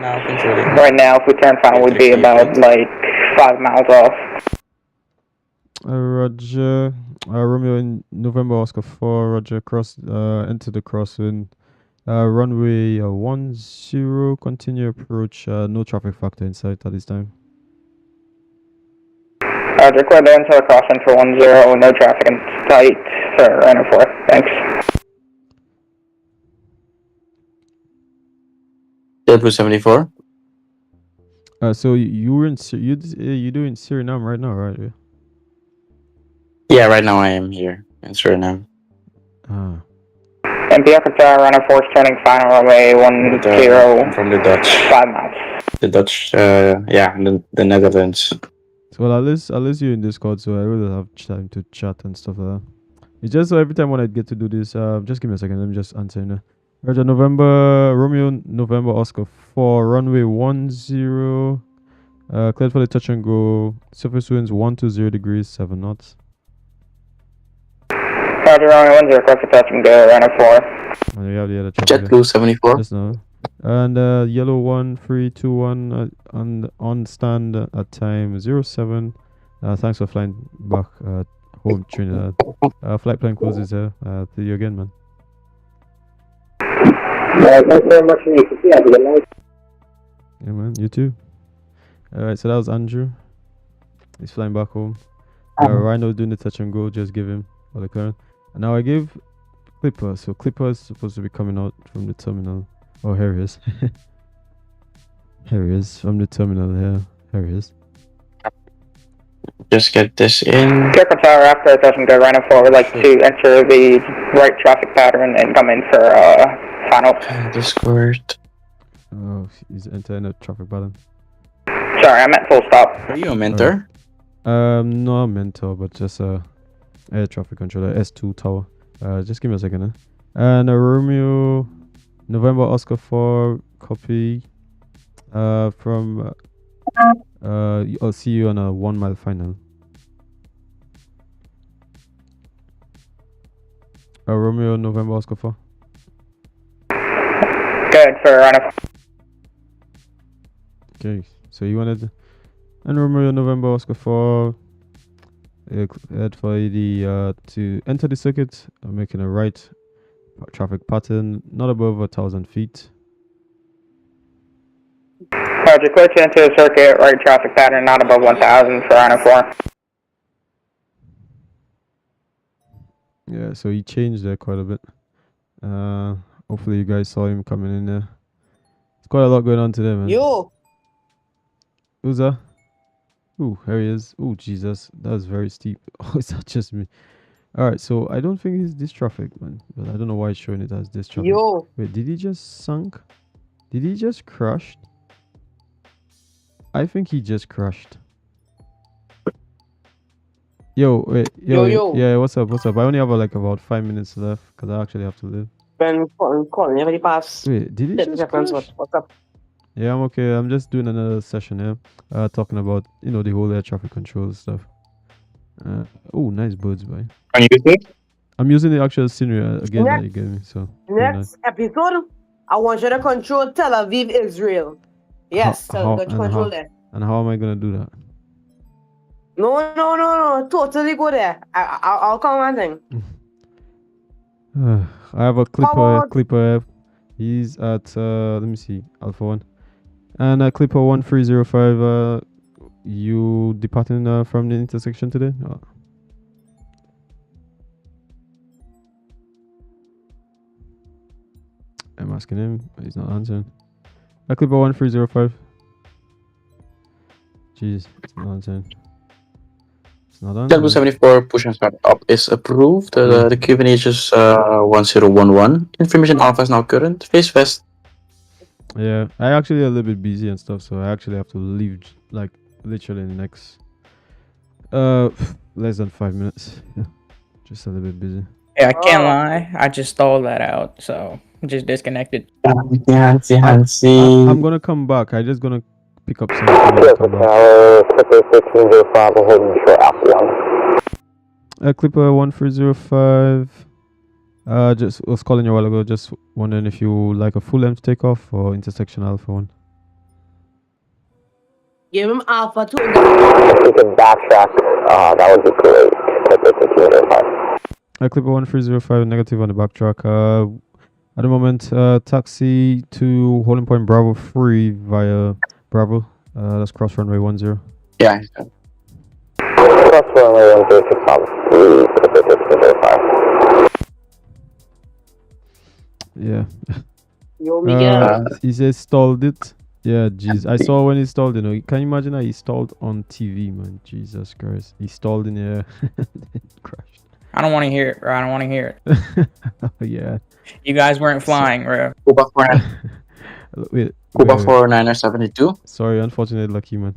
Right now, if we turn final, we'd be about like 5 miles off. Roger. Romeo in November Oscar 4. Roger. Enter the crosswind. Runway 10. Continue approach. No traffic factor in sight at this time. Roger, clear the until crossing for 10, no traffic in sight for runner 4. Thanks. JetBlue 74. So you were in you doing Suriname right now, right? Yeah, right now I am here in Suriname. Ah. And Piarco runner 4 is turning final runway 10 from the Dutch. 5 miles. The Dutch, yeah, the Netherlands. So well, I'll list you in Discord, so I will have time to chat and stuff like that. It's just so every time when I get to do this, just give me a second. Let me just answer you. Roger, Romeo November Oscar 4 runway 10. Cleared for the touch and go. Surface winds 120 degrees 7 knots. Roger, runway 10, clear for touch and go, runner 4. And you have the other traffic. JetBlue 74. Yes, no. And yellow 1321 on stand at time 07. Thanks for flying back home Trinidad. Flight plan closes here. See you again, man. Thanks very much for your have a good night. Yeah, man. You too. Alright, so that was Andrew. He's flying back home. Rhino doing the touch and go. Just give him all the current. And now I gave Clipper. So Clipper is supposed to be coming out from the terminal. Oh, here he is. Here he is from the terminal here. Here he is. Just get this in. Piarco Tower, after touch and go, runner 4 would like to enter the right traffic pattern and come in for final. Discord. Oh, he's entering a traffic pattern. Sorry, I meant full stop. Are you a mentor? No, a mentor, but just air traffic controller, S2 tower. Just give me a second. And Romeo November Oscar 4 copy. From I'll see you on a 1 mile final. Romeo November Oscar 4. Good for runner 4. Okay, so you wanted and Romeo November Oscar 4 head for the to enter the circuit, making a right traffic pattern not above 1,000 feet. Roger, clear to enter the circuit, right traffic pattern not above 1,000 for runner 4. Yeah, so he changed there quite a bit. Hopefully you guys saw him coming in there. There's quite a lot going on today, man. Yo! Who's that? Ooh, here he is. Ooh, Jesus, that was very steep. Oh, it's not just me. Alright, so I don't think it's this traffic, man. But I don't know why it's showing it as this traffic. Yo! Wait, did he just sunk? Did he just crash? I think he just crashed. Yo, wait, Yo. yeah, what's up? I only have like about 5 minutes left because I actually have to leave. Ben calling you already pass. Wait, did he just crash? What's up? Yeah, I'm okay. I'm just doing another session here, talking about the whole air traffic control stuff. Oh, nice birds, boy. Are you using it? I'm using the actual scenery again that you gave me. So Next episode, I want you to control Tel Aviv, Israel. Yes, control there. And how am I gonna do that? No. Totally go there. I'll come one thing. I have a clipper. He's at let me see, Alpha 1. And clipper 1305. You departing from the intersection today? Oh. I'm asking him. He's not answering. Clipper 1305. Jeez, it's not answering. JetBlue 74 push and start up is approved. The QNH is 1011. Information alpha is now current. Face west. Yeah, I actually a little bit busy and stuff, so I actually have to leave like literally in the next less than 5 minutes. Yeah, just a little bit busy. Yeah, I can't lie. I just stalled that out, so just disconnected. Yeah. I'm gonna come back. I just gonna pick up something. Clipper 1305. Just was calling you a while ago. Just wondering if you like a full length takeoff or intersection Alpha 1. Give him Alpha 2. If you could backtrack, that would be great. Clipper 1305 negative on the backtrack. At the moment, taxi to holding point Bravo 3 via Bravo. That's cross runway 10. Yeah. runway 106 Papa 3, Yeah. Yo, Miguel. He says stalled it. Yeah, jeez. I saw when he stalled, you know. Can you imagine how he stalled on TV, man? Jesus Christ. He stalled in the air. Crashed. I don't want to hear it, bro. I don't want to hear it. Yeah. You guys weren't flying, bro. Cuba 49 wait. 72. Sorry, unfortunately, lucky, man.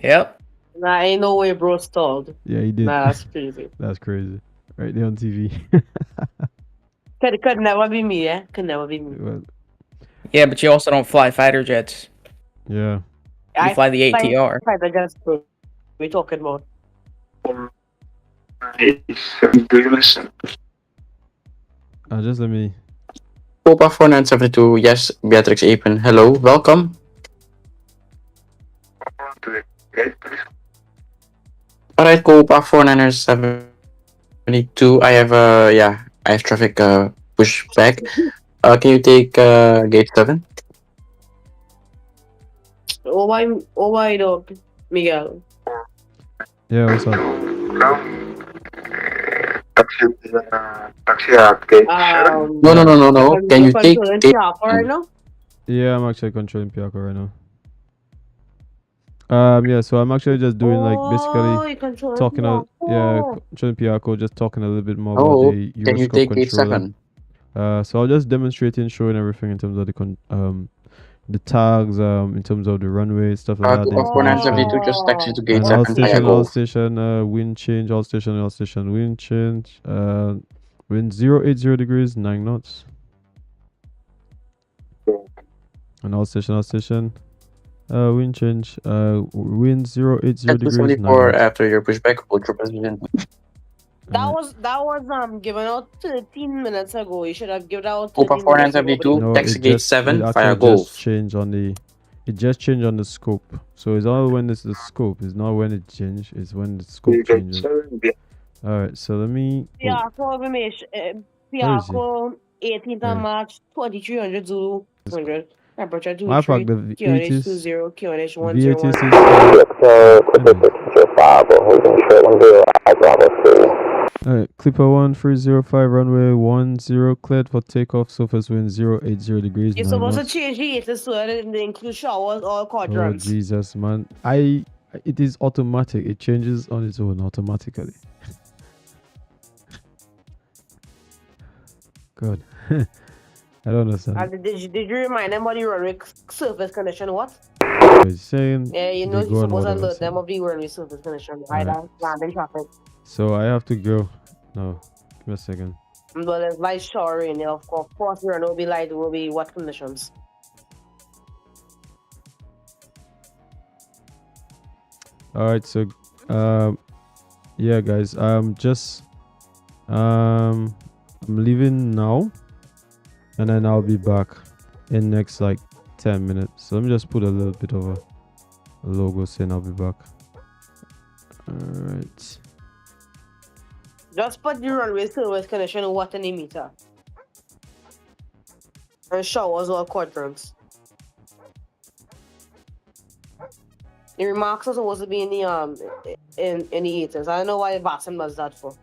Yep. Nah, ain't no way bro stalled. Yeah, he did. Nah, that's crazy. That's crazy. Right there on TV. Could never be me, eh? Could never be me. Well, Yeah, but you also don't fly fighter jets. yeah. You fly the ATR. Fighter jets, bro. We talking about. Just let me. Cuba 4972. Yes, Beatrix Apen. Hello, welcome. Alright, Cuba 4972. I have I have traffic push back. Can you take gate 7? Oh, why dog, Miguel? Yeah, what's up? No. Can you take gate right now? Yeah, I'm actually controlling Piarco right now. Yeah, so I'm actually just doing basically talking controlling Piarco, just talking a little bit more about the can you EuroScope take gate controller. 7? So I'll just demonstrating, showing everything in terms of the tags, in terms of the runway, stuff like that. Cuba 4972 just taxi to gate And 7. all station, wind change, all station, wind change, wind 080 degrees, 9 knots. And all station, wind change, wind 080 degrees, 9 knots. After your pushback, ultra precision. That was given out 13 minutes ago. You should have given out. Cuba 4972, taxi gate 7, fire Golf. It just changed on the scope. So it's all when it's the scope. It's not when it changed. It's when the scope changes. All right. So let me. Piarco information. Piarco 18th of March 2300 Zulu 100. Temperature 23. QNH 20. QNH 10. Alright, Clipper 1305 runway 10 cleared for takeoff, surface wind 080 degrees. You're supposed to change the ATS so that it include showers or quadrants. Oh Jesus, man! It is automatic. It changes on its own automatically. God, I don't understand. Did you remind them about the runway surface condition? What? He's saying. Yeah, you know you're supposed to alert them of the runway surface condition. Landing traffic. So I have to go. No, give me a second. But it's light showering. Of course, the runway will be light. Will be what conditions? All right, so yeah, guys, I'm leaving now, and then I'll be back in next 10 minutes. So let me just put a little bit of a logo saying I'll be back. All right. Just put the runway surface condition in watt in the meter. And showers or quadrants. The remarks are supposed to be in the in the ATS. I don't know why VATSIM does that for.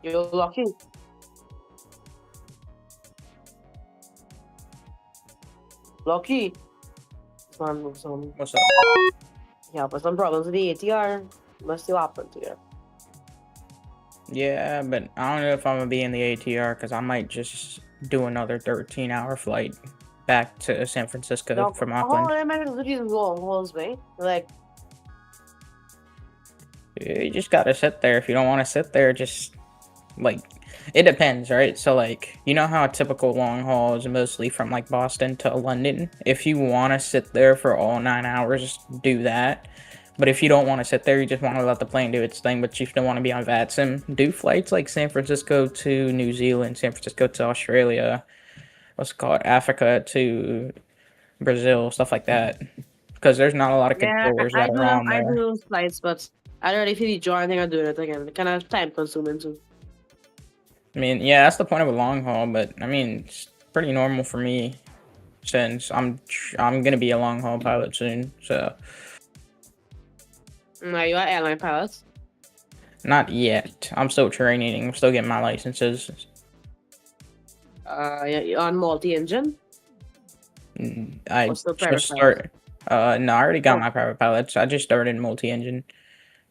You're lucky. Lucky. What's up? Yeah, but some problems with the ATR must still happen to you. Yeah, but I don't know if I'm gonna be in the ATR because I might just do another 13-hour flight back to San Francisco from Auckland. How many of these long hauls, man? Like, you just gotta sit there. If you don't want to sit there, just it depends, right? So you know how a typical long haul is mostly from Boston to London. If you want to sit there for all 9 hours, do that. But if you don't want to sit there, you just want to let the plane do its thing, but you don't want to be on VATSIM, do flights like San Francisco to New Zealand, San Francisco to Australia, Africa to Brazil, stuff like that. Because there's not a lot of controllers that are on there. I do those flights, but I don't really feel the joy. I think I'll do it again. It's kind of time consuming too. I mean, yeah, that's the point of a long haul, but I mean, it's pretty normal for me since I'm gonna be a long haul pilot soon. So. Are you an airline pilot? Not yet. I'm still training. I'm still getting my licenses. You're on multi-engine? I just started. No, I already got my private pilots. I just started multi-engine,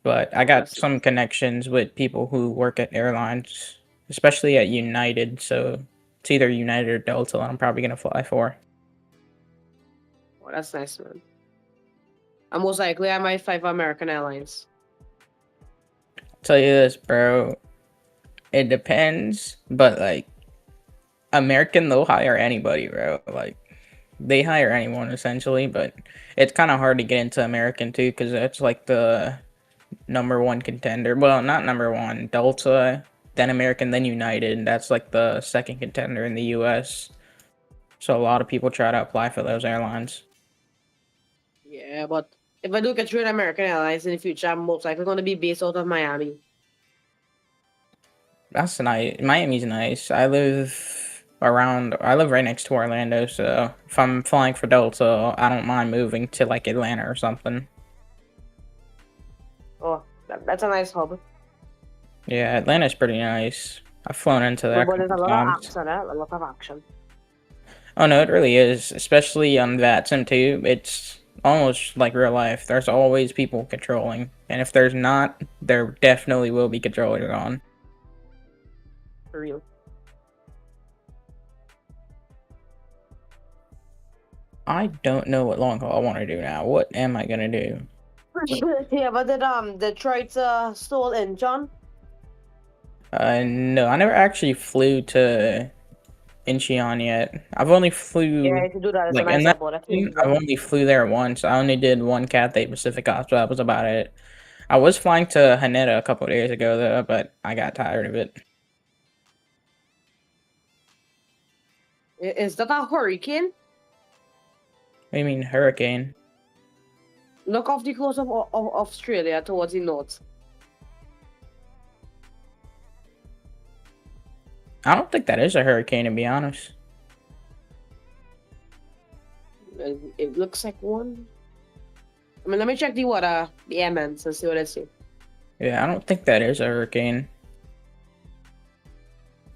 but I got some connections with people who work at airlines, especially at United. So it's either United or Delta that I'm probably gonna fly for. Oh, that's nice, man. And most likely, I might fly for American Airlines. I'll tell you this, bro. It depends, but like American, they'll hire anybody, bro. Like. They hire anyone essentially, but it's kind of hard to get into American too because it's like the #1 contender. Well, not #1, Delta, then American, then United. That's like the second contender in the US. So a lot of people try to apply for those airlines. Yeah, but if I do get through American Airlines in the future, I'm most likely going to be based out of Miami. That's nice. Miami's nice. I live right next to Orlando, so if I'm flying for Delta, I don't mind moving to like Atlanta or something. Oh, that's a nice hub. Yeah, Atlanta's pretty nice. I've flown into that. But there's a lot of action, a lot of action. Oh no, it really is, especially on VATSIM too. It's almost like real life. There's always people controlling, and if there's not, there definitely will be controllers on. For real. I don't know what long haul I want to do now. What am I gonna do? Yeah, but did Detroit stole in, John? No, I never actually flew to Incheon yet. I've only flew. Yeah, you can do that. Like, and I've only flew there once. I only did one Cathay Pacific Ops, but that was about it. I was flying to Haneda a couple of days ago though, but I got tired of it. Is that a hurricane? What do you mean hurricane? Look off the coast of Australia towards the north. I don't think that is a hurricane, to be honest. It looks like one. I mean, let me check the water, the airmans, and see what I see. Yeah, I don't think that is a hurricane.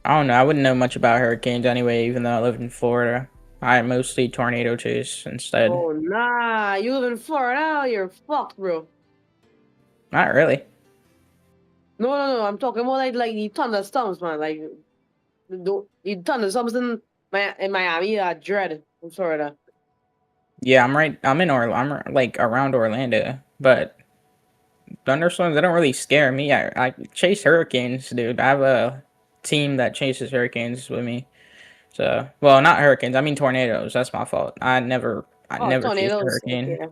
I don't know. I wouldn't know much about hurricanes anyway, even though I live in Florida. I mostly tornado chase instead. Oh, nah. You live in Florida? You're fucked, bro. Not really. No. I'm talking more like the thunderstorms, man. Like, the thunderstorms in Miami are dread in Florida. Yeah, I'm like around Orlando, but thunderstorms, they don't really scare me. I chase hurricanes, dude. I have a team that chases hurricanes with me. So, well, not hurricanes. I mean tornadoes. That's my fault. I never chased a hurricane. Okay.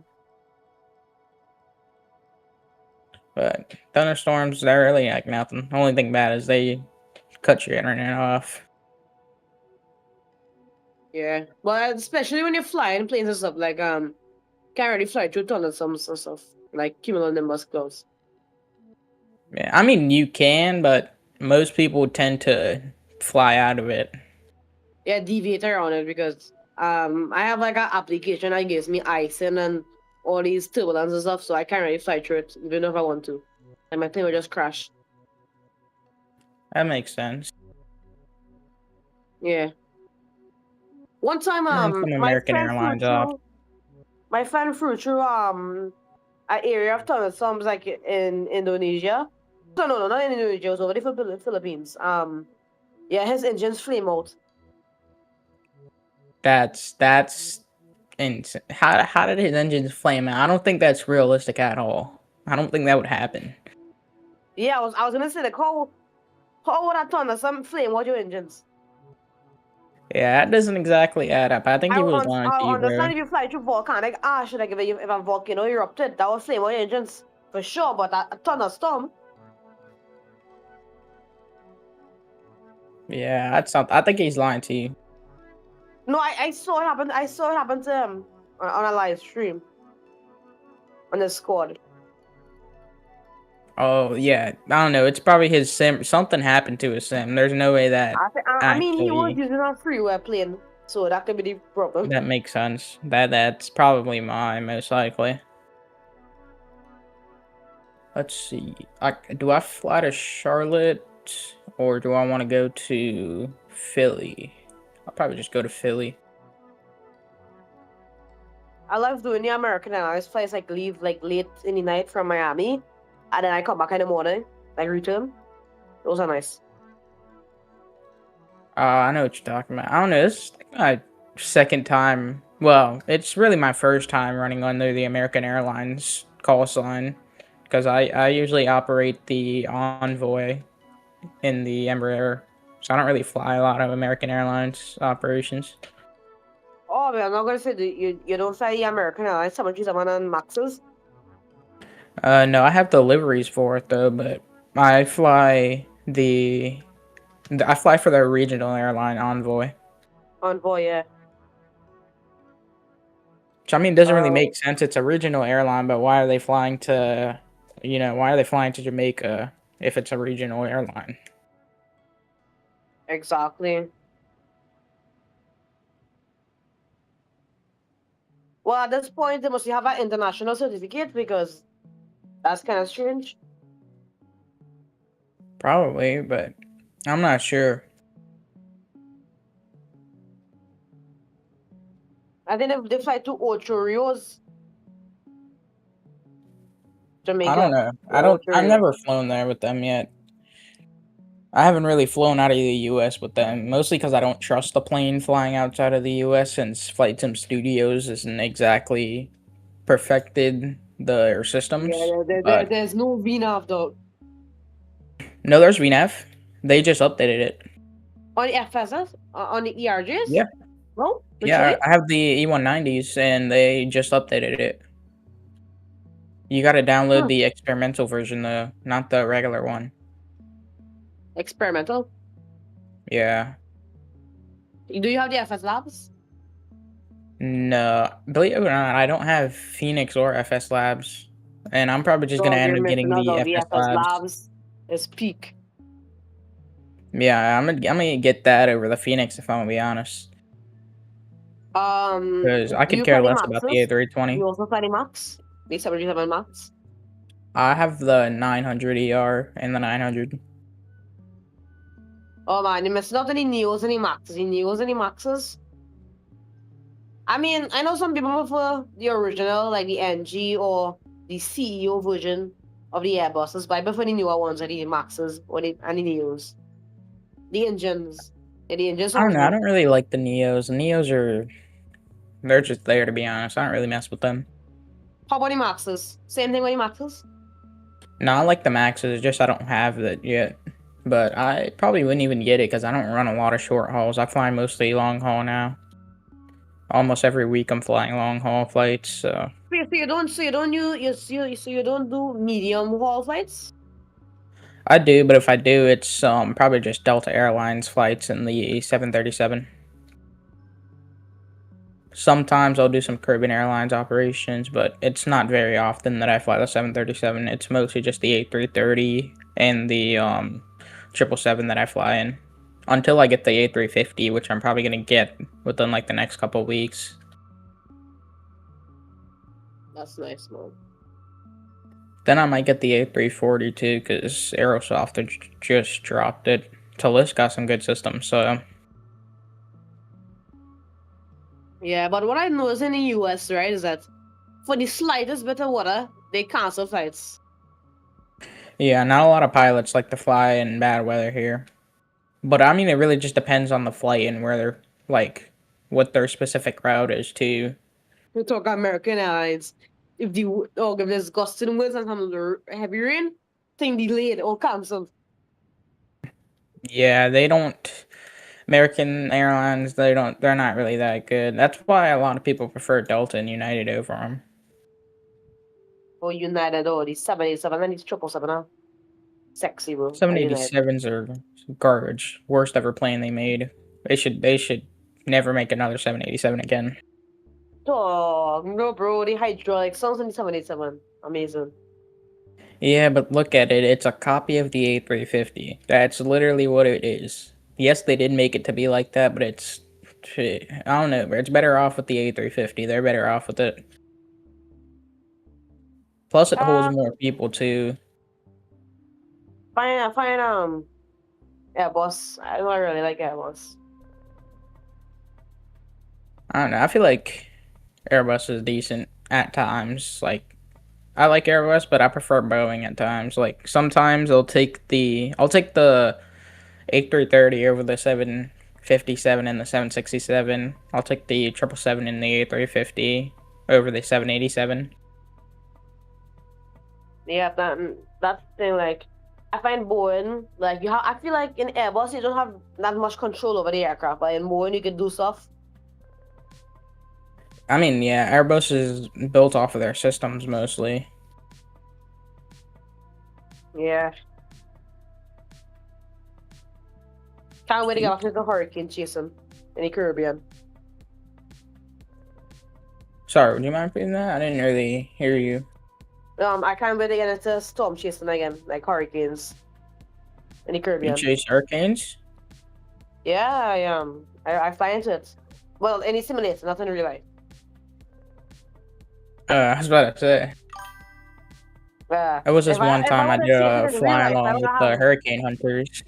But thunderstorms, they're really like nothing. The only thing bad is they cut your internet off. Yeah, well, especially when you're flying planes and stuff, like can't really fly through thunderstorms and stuff, like cumulonimbus clouds. Yeah, I mean you can, but most people tend to fly out of it. Yeah, deviate around it because I have like an application that gives me icing and all these turbulence and stuff, so I can't really fly through it even if I want to, and my plane will just crash. That makes sense. Yeah. One time, my friend flew through an area of thunderstorms like in Indonesia. No, not in Indonesia. It was over the Philippines. Yeah, his engines flame out. That's insane. How did his engines flame out? I don't think that's realistic at all. I don't think that would happen. Yeah, I was gonna say, like, how would a thunderstorm flame out your engines? Yeah, that doesn't exactly add up. I think he was lying to you, I understand bro. if you fly through volcanic ash, like if a volcano erupted, that would flame out your engines for sure. But a thunderstorm. Yeah, that's something. I think he's lying to you. No, I saw it happen. I saw it happen to him on a live stream on the squad. Oh yeah, I don't know. It's probably his sim. Something happened to his sim. There's no way that I mean, he was actually using a freeware plane, so that could be the problem. that makes sense. That's probably mine most likely. Let's see. Do I fly to Charlotte or do I want to go to Philly? I'll probably just go to Philly. I love doing the American Airlines flights, like leave like late in the night from Miami, and then I come back in the morning, like return. Those are nice. I know what you're talking about. I don't know. This is like my second time. Well, it's really my first time running under the American Airlines call sign because I usually operate the Envoy in the Embraer, so I don't really fly a lot of American Airlines operations. Oh man, I'm not gonna say that you don't fly the American Airlines 737 and Maxes. No, I have deliveries for it though, but I fly I fly for the regional airline Envoy. Envoy, yeah. Which I mean doesn't really make sense. It's a regional airline, but why are they flying to, why are they flying to Jamaica if it's a regional airline? Exactly. Well, at this point, they must have an international certificate because that's kind of strange. Probably, but I'm not sure. I think if they fly to Ocho Rios, Jamaica. I don't know. I've never flown there with them yet. I haven't really flown out of the US with them, mostly because I don't trust the plane flying outside of the US since Flightsim Studios isn't exactly perfected their systems. Yeah, there's no VNAV though. No, there's VNAV. They just updated it. On the FSS? On the ERJs? Yeah. No? Yeah, I have the E190s and they just updated it. You gotta download the experimental version though, not the regular one. Experimental? Yeah. Do you have the FS Labs? No, believe it or not, I don't have Phoenix or FS Labs, and I'm probably just gonna end up getting the FS Labs. Is peak. Yeah, I'm gonna get that over the Phoenix if I'm gonna be honest. Because I could care less about the A320. You also fly the Max? The 737 Max? I have the 900 ER and the 900. Oh man, you missed out any Neos and the Maxes. The Neos and the Maxes. I mean, I know some people prefer the original, like the NG or the CEO version of the Airbuses, but I prefer the newer ones, like the Maxes and the Neos. The engines. Yeah, the engines. I don't know. I don't really like the Neos. The Neos they're just there to be honest. I don't really mess with them. How about the Maxes? Same thing with the Maxes? No, I like the Maxes. It's just I don't have that yet. But I probably wouldn't even get it because I don't run a lot of short hauls. I fly mostly long haul now. Almost every week I'm flying long haul flights. So you don't do medium haul flights? I do, but if I do, it's probably just Delta Airlines flights in the 737. Sometimes I'll do some Caribbean Airlines operations, but it's not very often that I fly the 737. It's mostly just the A330 and the 777 that I fly in. Until I get the A350, which I'm probably going to get within like the next couple weeks. That's nice, man. Then I might get the A340 too, because EuroSoft just dropped it. Talis got some good systems, so... Yeah, but what I noticed in the US, right, is that for the slightest bit of water, they cancel flights. Yeah, not a lot of pilots like to fly in bad weather here. But I mean, it really just depends on the flight and where they're, like, what their specific route is too. We talk American Airlines. If there's gusting winds and some heavy rain, thing delayed or canceled. Yeah, they don't. American Airlines, they're not really that good. That's why a lot of people prefer Delta and United over them. Or United, or the 787 and the 777. Sexy, bro. 787s are garbage. Worst ever plane they made. They should never make another 787 again. Oh, no, bro. The hydraulic sounds in the 787. Amazing. Yeah, but look at it. It's a copy of the A350. That's literally what it is. Yes, they did make it to be like that, but it's shit, I don't know. It's better off with the A350. They're better off with it. Plus, it holds more people too. Fine, Airbus. I don't really like Airbus. I don't know. I feel like Airbus is decent at times. Like, I like Airbus, but I prefer Boeing at times. Like, sometimes I'll take the A330 over the 757 and the 767. I'll take the 777 and the A350 over the 787. Yeah, that thing, like, I find Boeing, like, I feel like in Airbus you don't have that much control over the aircraft, but in Boeing you can do stuff. I mean, yeah, Airbus is built off of their systems mostly. Yeah. Can't wait to get off into the hurricane chasing in the Caribbean. Sorry, would you mind repeating that? I didn't really hear you. I can't wait to get into storm chasing again, like hurricanes in the Caribbean. You chase hurricanes? Yeah, I fly into it. Well, in the simulator, not in real life. I was about to say. It was just one time I did flying along with the hurricane hunters.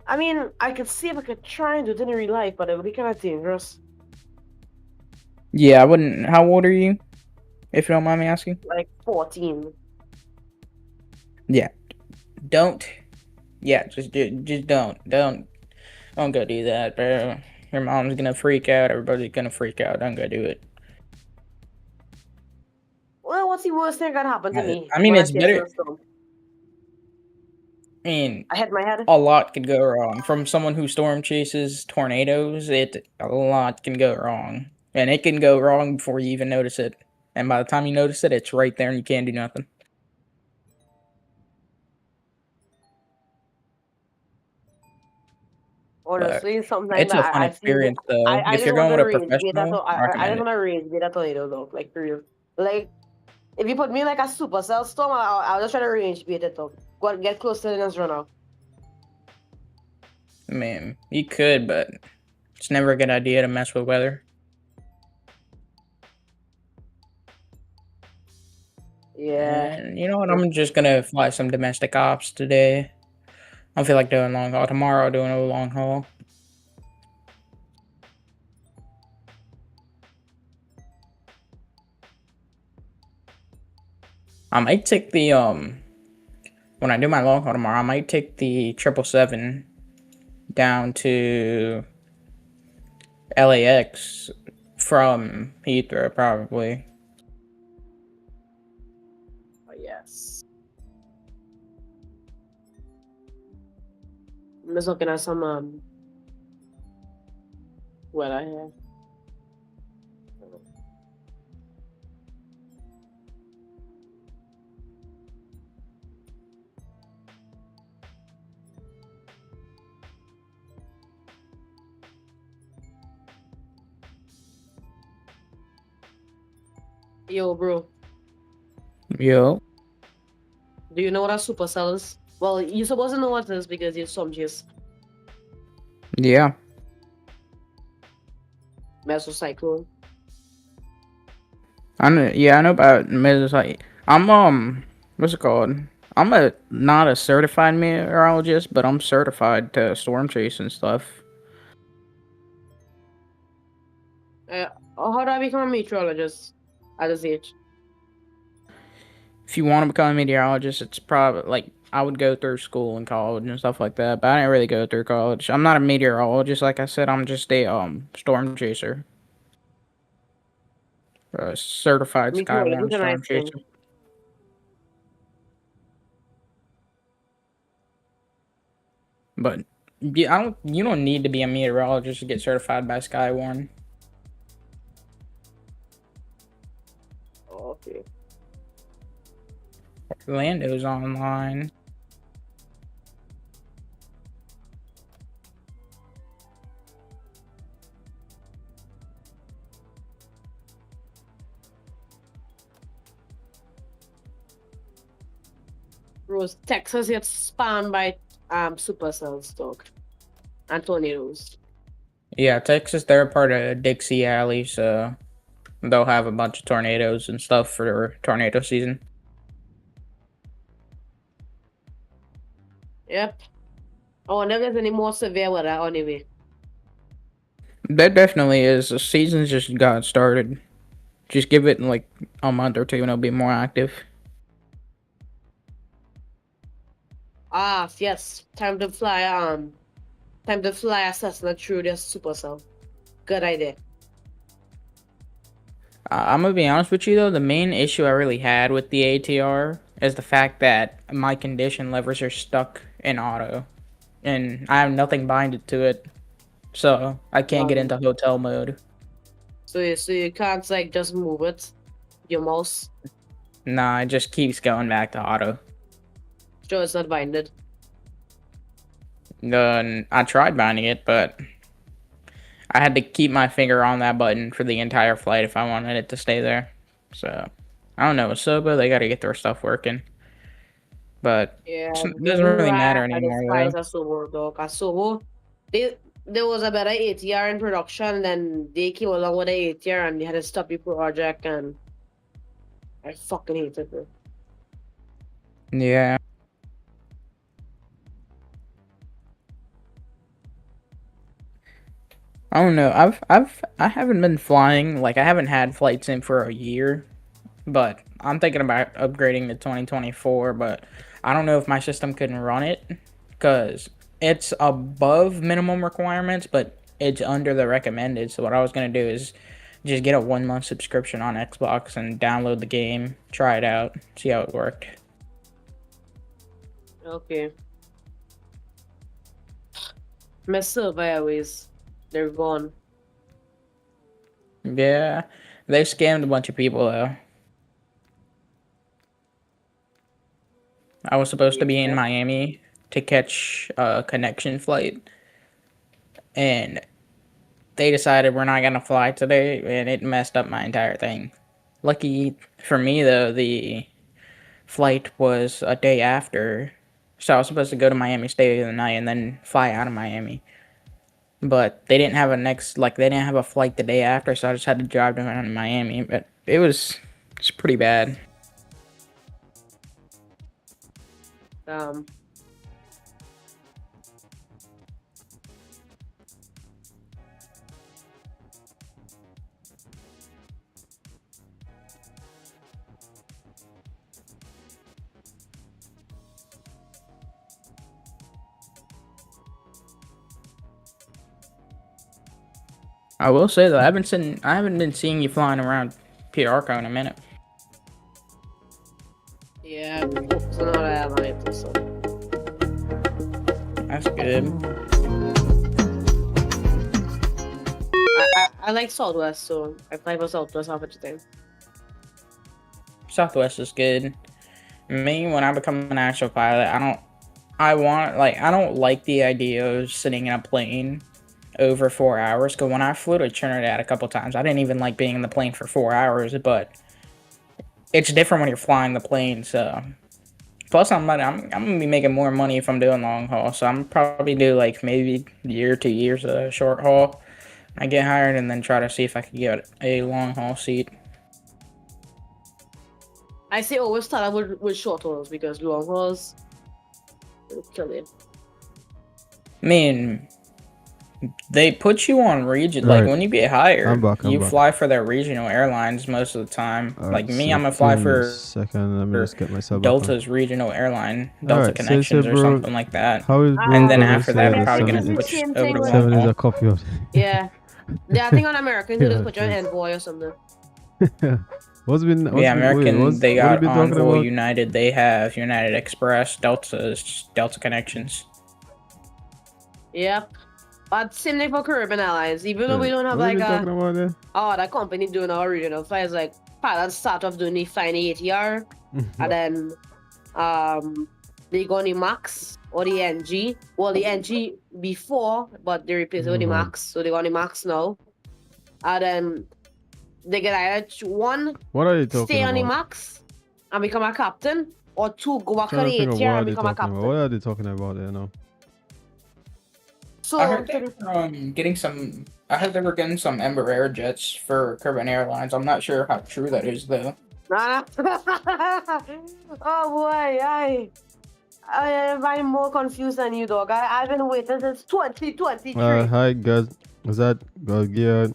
I mean, I could see if I could try and do it in real life, but it would be kind of dangerous. Yeah, I wouldn't. How old are you? If you don't mind me asking. Like 14. Yeah. Don't. Yeah, just don't go do that, bro. Your mom's gonna freak out. Everybody's gonna freak out. Don't go do it. Well, what's the worst thing that can happen to me? I mean, it's better. I mean, I hit my head. A lot could go wrong. From someone who storm chases tornadoes, a lot can go wrong. And it can go wrong before you even notice it. And by the time you notice it, it's right there and you can't do nothing. Honestly, something like it's a fun experience, though. If you're going with a professional, I just want to range get a tornado, though. Like, for real. Like, if you put me in, like, a supercell storm, I'll just try to range beat it, though. Go get close to it and just run out. I mean, you could, but it's never a good idea to mess with weather. Yeah. And you know what? I'm just gonna fly some domestic ops today. I don't feel like doing long haul. Tomorrow I'll do a long haul. I might take the when I do my long haul tomorrow, I might take the 777 down to LAX from Heathrow, probably. Oh, yes. I'm just looking at some weather here. Yo, bro. Yo. Do you know what a supercell is? Well, you're supposed to know what it is because you're some G's. Yeah. Mesocyclone. I know about mesocyclone. I'm what's it called? I'm not a certified meteorologist, but I'm certified to storm chase and stuff. How do I become a meteorologist at this age? If you want to become a meteorologist, it's probably like I would go through school and college and stuff like that, but I didn't really go through college. I'm not a meteorologist, like I said. I'm just a storm chaser, a certified Skywarn storm chaser. But you don't need to be a meteorologist to get certified by Skywarn. Okay. Orlando's online. Rose, Texas gets spanned by supercells, dog, and tornadoes. Yeah, Texas, they're part of Dixie Alley, so they'll have a bunch of tornadoes and stuff for tornado season. Yep. I wonder if there's any more severe weather on the way. That definitely is. The season's just got started. Just give it like a month or two and it'll be more active. Ah, yes. Time to fly a Cessna through this supercell. Good idea. I'm gonna be honest with you though, the main issue I really had with the ATR is the fact that my condition levers are stuck in auto. And I have nothing binded to it. So I can't get into hotel mode. So you can't like just move it, your mouse. Nah, it just keeps going back to auto. Sure, it's not binded. I tried binding it, but I had to keep my finger on that button for the entire flight if I wanted it to stay there. So I don't know, with Soba, they gotta get their stuff working. But Yeah, it doesn't really matter anymore. There was a better ATR in production, and then they came along with the ATR and they had to stop the project, and I fucking hate it, bro. Yeah. I don't know. I haven't been flying, like I haven't had Flightsim for a year, but I'm thinking about upgrading to 2024, but I don't know if my system can run it because it's above minimum requirements, but it's under the recommended. So what I was gonna do is just get a 1 month subscription on Xbox and download the game, try it out, see how it worked. Okay. My surveyors, they're gone. Yeah, they scammed a bunch of people though. I was supposed to be in Miami to catch a connection flight, and they decided we're not gonna fly today, and it messed up my entire thing. Lucky for me though, the flight was a day after, so I was supposed to go to Miami, stay the night, and then fly out of Miami. But they didn't have they didn't have a flight the day after, so I just had to drive to Miami. But it's pretty bad. I will say though, I haven't been seeing you flying around Piarco in a minute. Yeah, I'm focusing on airline, so. That's good. I like Southwest, so I fly for Southwest half the time. Southwest is good. Me, when I become an actual pilot, I don't like the idea of sitting in a plane over 4 hours. Because when I flew to Trinidad a couple times, I didn't even like being in the plane for 4 hours. But it's different when you're flying the plane. So plus, I'm gonna be making more money if I'm doing long haul. So I'm probably do like maybe a year, 2 years of short haul. I get hired and then try to see if I can get a long haul seat. I say always start out with short hauls because long hauls will kill you. I mean, they put you on region, Right. like when you get hired, I'm back. fly for their regional airlines most of the time. All like right, me, so I'm gonna fly give me a for second. Let me just get myself back on. Delta's regional airline, Delta Alright, Connections or bro, something like that. How is bro And then gonna after say that, the I'm probably gonna 7 switch Same over thing to with- Seven long is haul. a coffee out. Yeah. I think on American, you Yeah, just put you on true. Envoy or something. What's been American, they what have got you been talking Envoy, about? United, they have United Express, Delta Connections. Yep. But same thing for Caribbean Airlines. Even though we Yeah. don't have What have like you been talking about there? that company doing our regional flights, like pilots start off doing the fine ATR and then they go on the Max or the NG. Well, the NG before, but they replace it with the Mhm. Max, so they go on the Max now. And then they get either one What are you talking stay on the about? Max and become a captain, or two go back to Trying to the figure out ATR what are and they become a talking about. captain. What are they talking about there now? So I heard they were getting some. I heard they were getting some Ember Air jets for Caribbean Airlines. I'm not sure how true that is though. nah. Oh boy, I'm more confused than you, dog. I've been waiting since 2023 Hi guys. Was that for 3 years.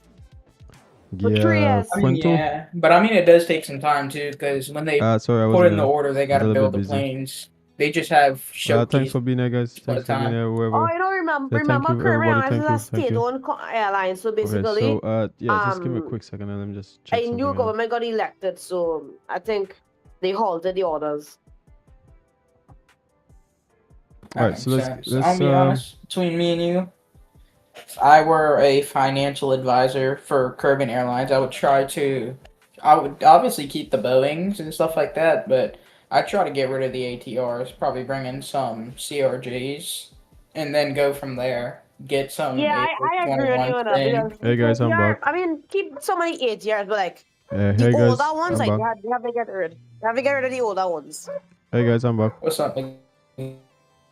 I mean, Quinto? yeah, but I mean, it does take some time too, because when they Sorry, I was put in the order, they got to a little build bit the busy. planes. They just have Thanks showcase for being here, guys. by the Thanks for being time. here, Oh, whoever. you don't remember? Yeah, thank Remember, you, Caribbean everybody. Airlines is a Thank you. state-owned airline, so Okay, basically, so yeah, just give me a quick second and let me just check a something new out. government got elected, so I think they halted the orders. Alright, so let's I'll be honest, between me and you, if I were a financial advisor for Caribbean Airlines, I would obviously keep the Boeings and stuff like that, but I'd try to get rid of the ATRs, probably bring in some CRJs, and then go from there. Get some Yeah, I agree with you on that because Hey guys, I'm back. I mean, keep so many ATRs, but like Hey the guys, older ones, I'm like back. you have to get rid. You have to get rid of the older ones. Hey guys, I'm back. What's up?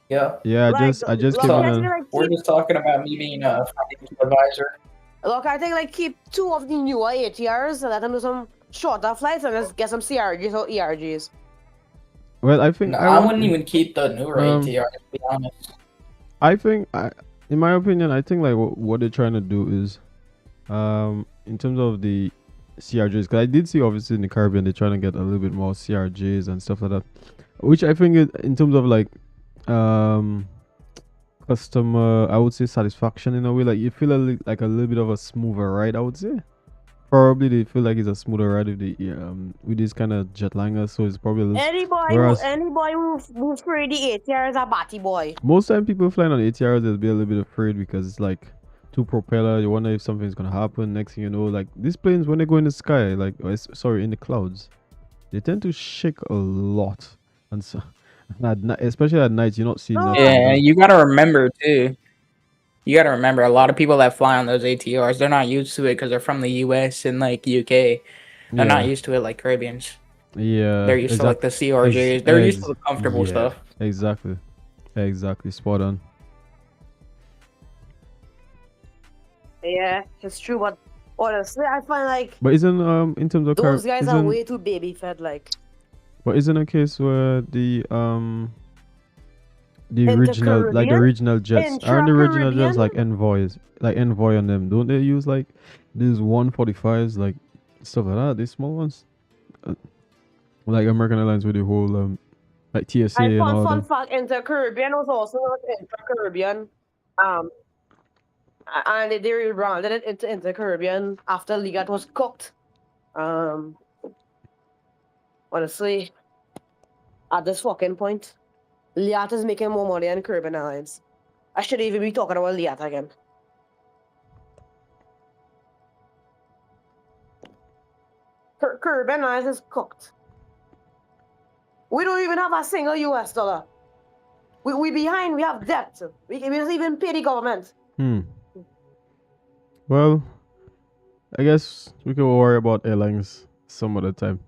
Yeah. Yeah, Like, I just look, came I in. think, like, We're keep, just talking about me being a financial advisor. look, I think like keep two of the newer ATRs and let them do some shorter flights and just get some CRGs or ERGs. Well, I think No, I wouldn't even keep the newer ATRs, to be honest. I think in my opinion, I think like what they're trying to do is, in terms of the CRJs, because I did see obviously in the Caribbean they're trying to get a little bit more CRJs and stuff like that, which I think is in terms of like, customer, I would say satisfaction in a way, like you feel like a little bit of a smoother ride. I would say probably they feel like it's a smoother ride with the with this kind of jetliner, so it's probably a little. Anybody who free the ATR is a batty boy. Most time people flying on ATRs they'll be a little bit afraid because it's like two propeller. You wonder if something's gonna happen. Next thing you know, like these planes when they go in the sky, like sorry, in the clouds, they tend to shake a lot, and so especially at night you're not seeing nothing. Yeah, you gotta remember too. You gotta remember a lot of people that fly on those ATRs, they're not used to it because they're from the US and like UK. They're not used to it like Caribbeans. Yeah, They're used to like the CRJs. They're used to the comfortable stuff. Exactly, spot on. Yeah, it's true, but honestly, I find like. But isn't in terms of those guys are way too baby fed, like. But isn't a case where the original jets aren't the original jets like envoys, like envoy on them? Don't they use like these 145s, like stuff like that? These small ones, like American Airlines with the whole like TSA and all fun that. fact: Inter-Caribbean was also not Inter-Caribbean, and they rebranded it into Inter-Caribbean after Ligat was cooked. Honestly, at this fucking point, Liat is making more money than Caribbean Airlines. I should even be talking about Liat again. Caribbean Airlines is cooked. We don't even have a single US dollar. We behind, we have debt. We don't even pay the government. Well, I guess we can worry about airlines some other time.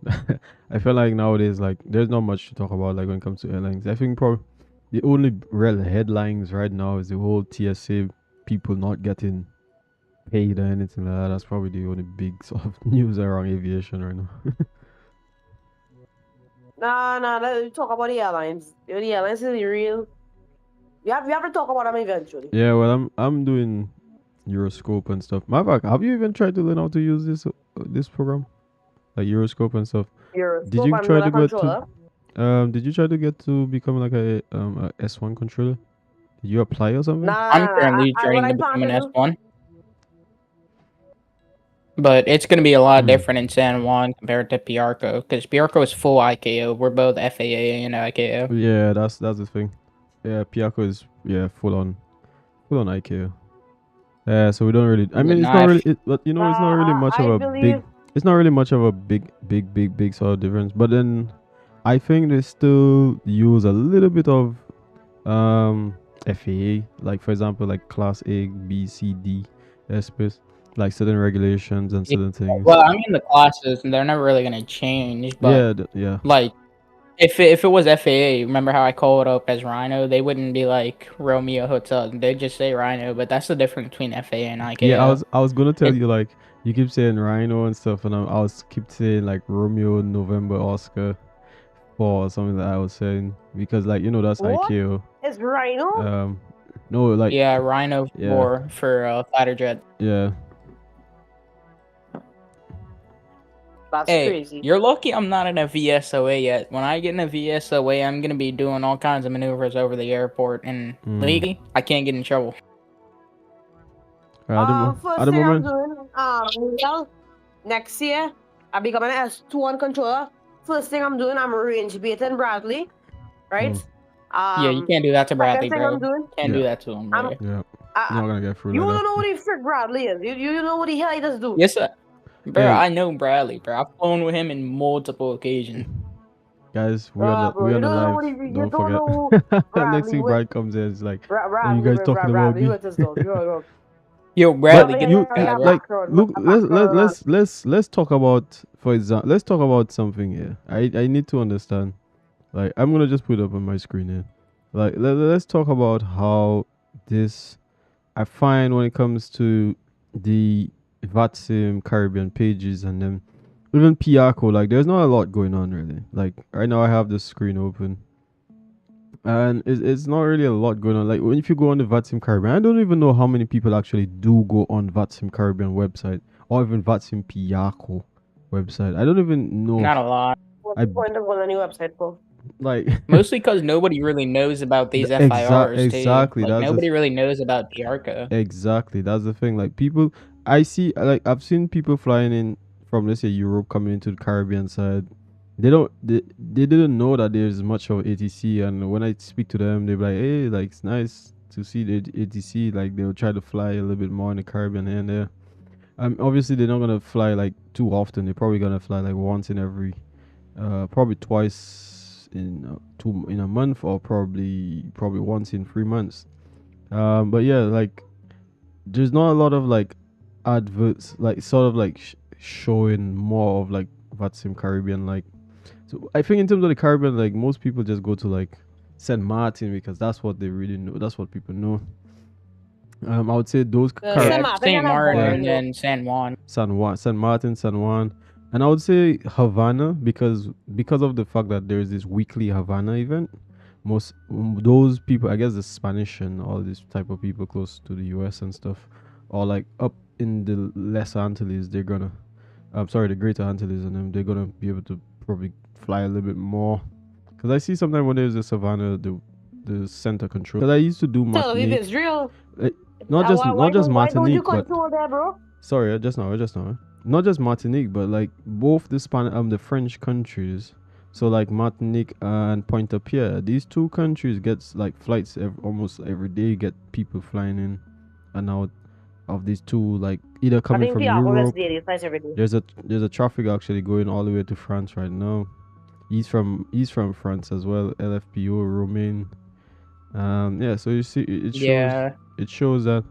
I feel like nowadays, like, there's not much to talk about, like, when it comes to airlines. I think probably the only real headlines right now is the whole TSA people not getting paid or anything like that. That's probably the only big sort of news around aviation right now. Nah, let's talk about the airlines. The airlines is real. We have to talk about them eventually. Yeah, well, I'm doing EuroScope and stuff. Matter of fact, have you even tried to learn how to use this program, like EuroScope and stuff? Did you try to get to did you try to get to become like a S1 controller? Did you apply or something? I'm currently trying to become an S1. But it's going to be a lot different in San Juan compared to Piarco, because Piarco is full ICAO. We're both FAA and ICAO. Yeah, that's the thing. Yeah, Piarco is full on ICAO. Yeah, so we don't really. I mean, it's not really. But you know, it's not really much of a big. It's not really much of a big sort of difference. But then, I think they still use a little bit of FAA, like for example, like Class A, B, C, D airspace, like certain regulations and certain things. Well, I mean the classes, they're never really gonna change. But yeah. Like, If it was FAA, remember how I call it up as Rhino? They wouldn't be like Romeo Hotel. They'd just say Rhino. But that's the difference between FAA and ICAO. Yeah, I was gonna tell you, like, you keep saying Rhino and stuff, and I was keep saying like Romeo November Oscar or something that I was saying, because like, you know, that's What? ICAO. It's Rhino? No, like, yeah, Rhino yeah. for fighter jet. Yeah. That's Hey, crazy. you're lucky I'm not in a VSOA yet. When I get in a VSOA, I'm gonna be doing all kinds of maneuvers over the airport, and legally, I can't get in trouble. First thing I'm doing, well, next year, I'll be becoming an S21 controller. First thing I'm doing, I'm range baiting Bradley, right? Yeah, you can't do that to Bradley, second thing bro. I'm doing, Can't do that to him, bro. Yeah. You're not gonna get through You like don't that. know what the frick Bradley is. You know what he does do. Yes, sir. Bro, Hey. I know Bradley, bro. I've flown with him in multiple occasions. Guys, we're on the live. Don't forget. Next thing Brad comes in, it's like, are you guys talking about me? Yo, Bradley, get you guy, bro. like, look, let's talk about, for example, let's talk about something here. I need to understand. Like, I'm gonna just put it up on my screen here. Like, let's talk about how this, I find, when it comes to the VATSIM Caribbean pages and then even Piarco, like, there's not a lot going on really. Like, right now I have the screen open and it's not really a lot going on. Like, if you go on the VATSIM Caribbean, I don't even know how many people actually do go on VATSIM Caribbean website or even VATSIM Piarco website. I don't even know. Not a lot. What's the point of going on your website for? Like, mostly because nobody really knows about these FIRs. Exactly. Like, nobody really knows about Piarco. Exactly. That's the thing. Like, people, I've seen people flying in from, let's say, Europe, coming into the Caribbean side. They didn't know that there's much of ATC, and when I speak to them, they're like, hey, like, it's nice to see the ATC. Like, they'll try to fly a little bit more in the Caribbean here and there. Obviously they're not gonna fly like too often. They're probably gonna fly like once in every, probably twice in a month, or probably once in 3 months. But yeah, like, there's not a lot of like adverts, like, sort of like showing more of like VATSIM Caribbean. Like, so I think in terms of the Caribbean, like, most people just go to like St. Martin because that's what they really know. That's what people know. I would say those St. Martin and then San Juan. St. Martin, San Juan, and I would say Havana because of the fact that there's this weekly Havana event. Those people, I guess, the Spanish and all these type of people close to the US and stuff, or like up in the Lesser Antilles, they're gonna, the Greater Antilles, and them, they're gonna be able to probably fly a little bit more. Because I see sometimes when there's a Savannah, the center control. Because I used to do Martinique. It's real. Not just Martinique, why don't you control there, bro? Sorry, just now. Not just Martinique, but like both the French countries. So like Martinique and Pointe-à-Pierre, these two countries gets like flights almost every day. Get people flying in and out of these two, like either coming from Europe. There's a traffic actually going all the way to France right now. He's from France as well. LFPO, Romain. Yeah. So you see, it shows that,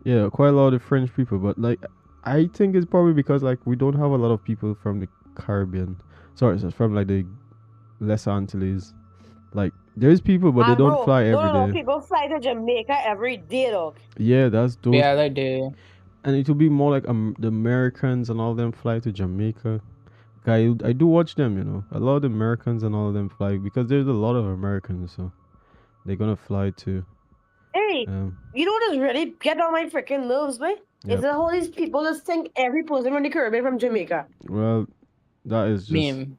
yeah, quite a lot of French people, but like, I think it's probably because like we don't have a lot of people from the Caribbean. Sorry, so from like the Lesser Antilles. Like, there's people, but they don't fly every day. No, people fly to Jamaica every day, though. Yeah, that's those. Yeah, they do. And it will be more like the Americans and all of them fly to Jamaica. I do watch them, you know. A lot of the Americans and all of them fly because there's a lot of Americans, so they're gonna fly too. Hey, you know what is really get on my freaking nerves, man? Is that all these people just think every person from the Caribbean from Jamaica? Well, that is just... meme.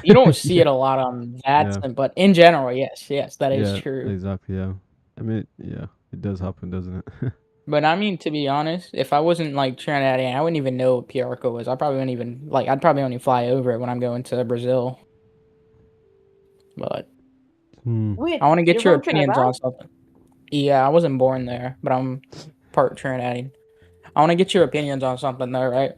You don't see it a lot on VATSIM, but in general, yes, that is true. Exactly, yeah. I mean, yeah, it does happen, doesn't it? But I mean, to be honest, if I wasn't like Trinidadian, I wouldn't even know what Piarco was. I probably wouldn't even I'd probably only fly over it when I'm going to Brazil. But Wait, I want to get your opinions on something. Yeah, I wasn't born there, but I'm part Trinidadian. I want to get your opinions on something though, right?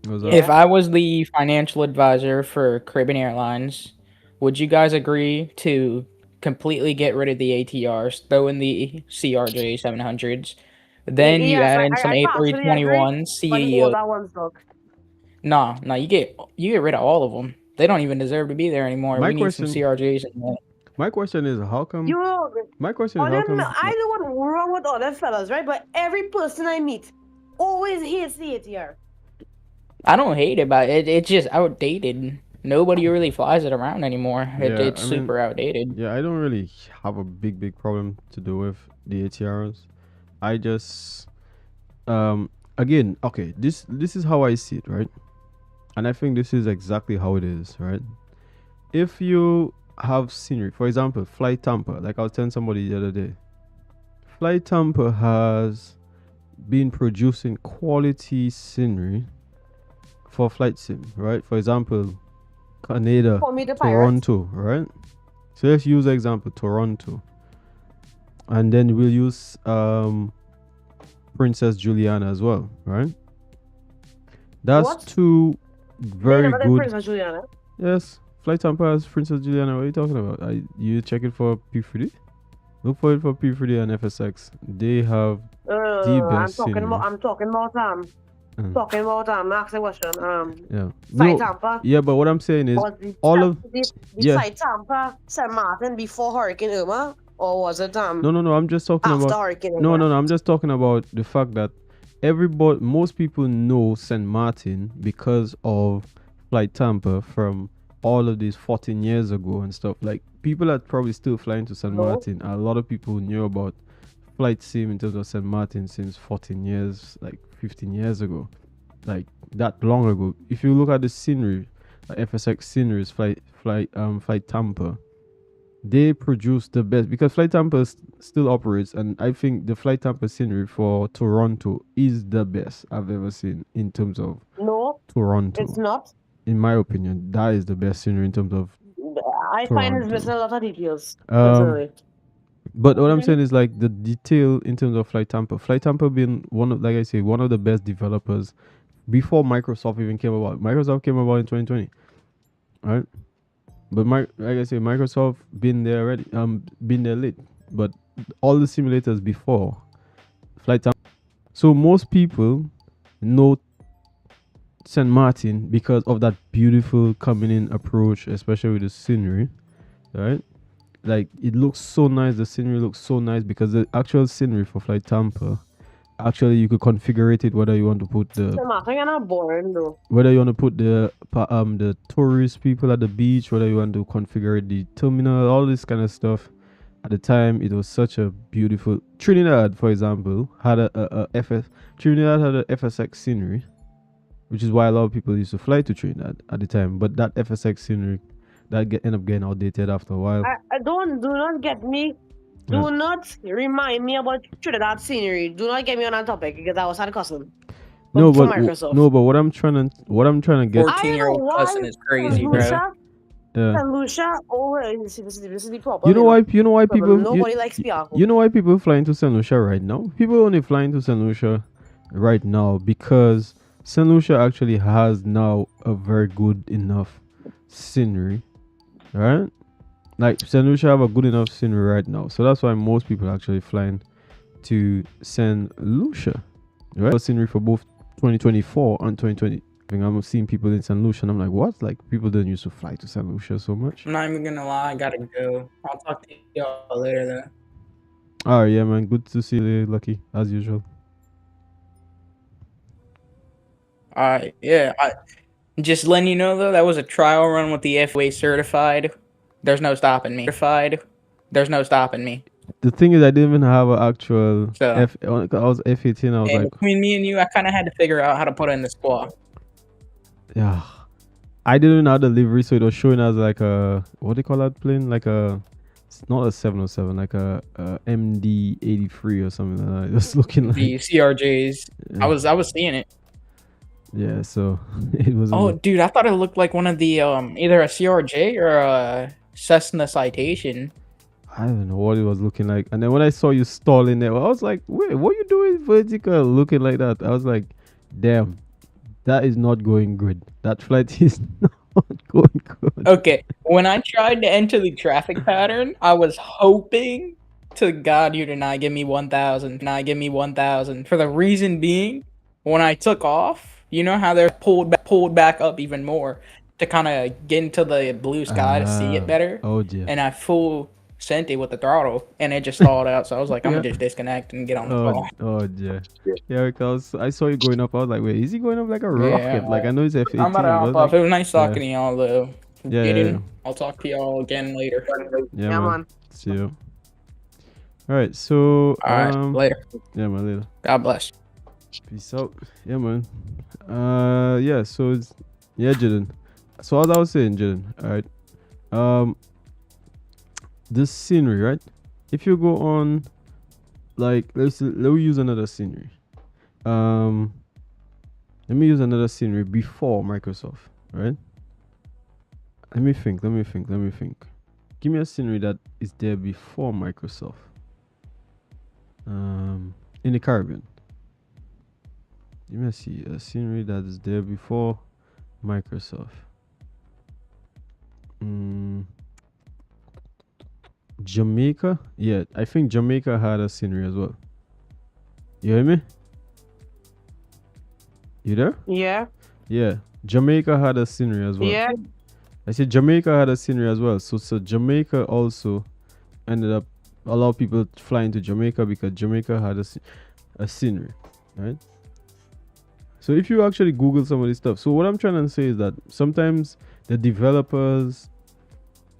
If I was the financial advisor for Caribbean Airlines, would you guys agree to completely get rid of the ATRs, throw in the CRJ 700s, then you add in some A321 CEO? No, you get rid of all of them. They don't even deserve to be there anymore. My We need some question- CRJs in there. My question is, how come? My question is, how come? I know what's wrong with other fellas, right? But every person I meet always hates the ATR. I don't hate it, but it's just outdated. Nobody really flies it around anymore. It's super outdated. Yeah, I don't really have a big problem to do with the ATRs. I just, again, okay, this is how I see it, right? And I think this is exactly how it is, right? If you have scenery, for example, Flight Tampa, like I was telling somebody the other day, Flight Tampa has been producing quality scenery for Flightsim, right? For example, Canada, Toronto, right? So let's use example Toronto, and then we'll use Princess Juliana as well, right? That's two very good. Princess Juliana. Yes, Flight Tampa has Princess Juliana. What are you talking about? You check it for P3D? Look for it for P3D and FSX. They have the best scenery. I'm talking about ask a question. Yeah. Flight Tampa. Yeah, but what I'm saying is all of Flight Tampa, St. Martin before Hurricane Irma, or was it No, I'm just talking after about Hurricane Irma? No, I'm just talking about the fact that most people know St. Martin because of Flight Tampa from all of these 14 years ago and stuff. Like, people are probably still flying to St. Martin. A lot of people knew about Flightsim in terms of St. Martin since 14 years, like 15 years ago, like that long ago. If you look at the scenery, like FSX sceneries, Flight Tampa, they produce the best because Flight Tampa still operates, and I think the Flight Tampa scenery for Toronto is the best I've ever seen in terms of Toronto. It's not. In my opinion, that is the best scenery in terms of I find it's missing a lot of details. But what I'm saying is, like, the detail in terms of Flight Tampa being one of the best developers before Microsoft even came about. Microsoft came about in 2020, right? But Microsoft been there already, been there late. But all the simulators before Flight Tampa. So most people know St. Martin because of that beautiful coming in approach, especially with the scenery, right? Like, it looks so nice. The scenery looks so nice because the actual scenery for Flight Tampa, actually, you could configure it whether you want to put the tourist people at the beach, whether you want to configure the terminal, all this kind of stuff. At the time, it was such a beautiful. Trinidad, for example, had Trinidad had a FSX scenery, which is why a lot of people used to fly to Trinidad at the time. But that FSX scenery end up getting outdated after a while. Do not get me. Do not remind me about Trinidad scenery. Do not get me on that topic because I was had a cousin. But what I'm trying to get. 14-year-old cousin is crazy, bro. St. Lucia. This is the problem. You know why people. Nobody likes Piarco. You know why people flying to St. Lucia right now? People only flying to St. Lucia right now because St. Lucia actually has now a very good enough scenery. Right? Like, St. Lucia have a good enough scenery right now. So that's why most people are actually flying to St. Lucia. Right? Scenery for both 2024 and 2020. I think I'm seeing people in St. Lucia and I'm like, what? Like, people don't used to fly to St. Lucia so much. I'm not even gonna lie, I gotta go. I'll talk to y'all later though. Alright, yeah, man. Good to see you, Lucky, as usual. Yeah, just letting you know though, that was a trial run with the FAA certified. There's no stopping me. There's no stopping me. The thing is, I didn't even have an actual I was F18. I was like, between me and you, I kind of had to figure out how to put in the squawk. Yeah, I didn't know how to livery, so it was showing us like a, what do you call that plane? Like it's not a 707, like a MD-83 or something like that. It was looking like the CRJs. Yeah. I was seeing it. Yeah, so it was. Oh, dude, I thought it looked like one of the either a CRJ or a Cessna Citation. I don't know what it was looking like. And then when I saw you stalling there, I was like, wait, what are you doing vertical looking like that? I was like, damn, that is not going good. That flight is not going good. Okay, when I tried to enter the traffic pattern, I was hoping to God you did not give me 1,000. For the reason being, when I took off, you know how they're pulled back up even more. to kind of get into the blue sky to see it better. Oh dear. And I full sent it with the throttle, and it just stalled out. So I was like, I'm Yeah. gonna just disconnect and get on the call. Oh dear. Yeah, because I saw you going up. I was like, wait, is he going up like a rocket? Like I know it's F-18. I'm about to hop off. It was nice talking to y'all, though. Yeah. I'll talk to y'all again later. Yeah, man. See you. All right, so all right, later. Yeah, man, later. God bless. Peace out. Yeah, man. Yeah. So it's Jaden. So as I was saying, Jaden. All right. This scenery, right? If you go on, like, let me use another scenery. Let me use another scenery before Microsoft, right? Let me think. Give me a scenery that is there before Microsoft. In the Caribbean. Let me see a scenery that is there before Microsoft. Jamaica? Yeah, I think Jamaica had a scenery as well. You hear me? You there? Yeah. Yeah, Jamaica had a scenery as well. Yeah. I said Jamaica had a scenery as well. So Jamaica also ended up a lot of people flying to Jamaica because Jamaica had a scenery, right? So if you actually Google some of this stuff, so what I'm trying to say is that sometimes the developers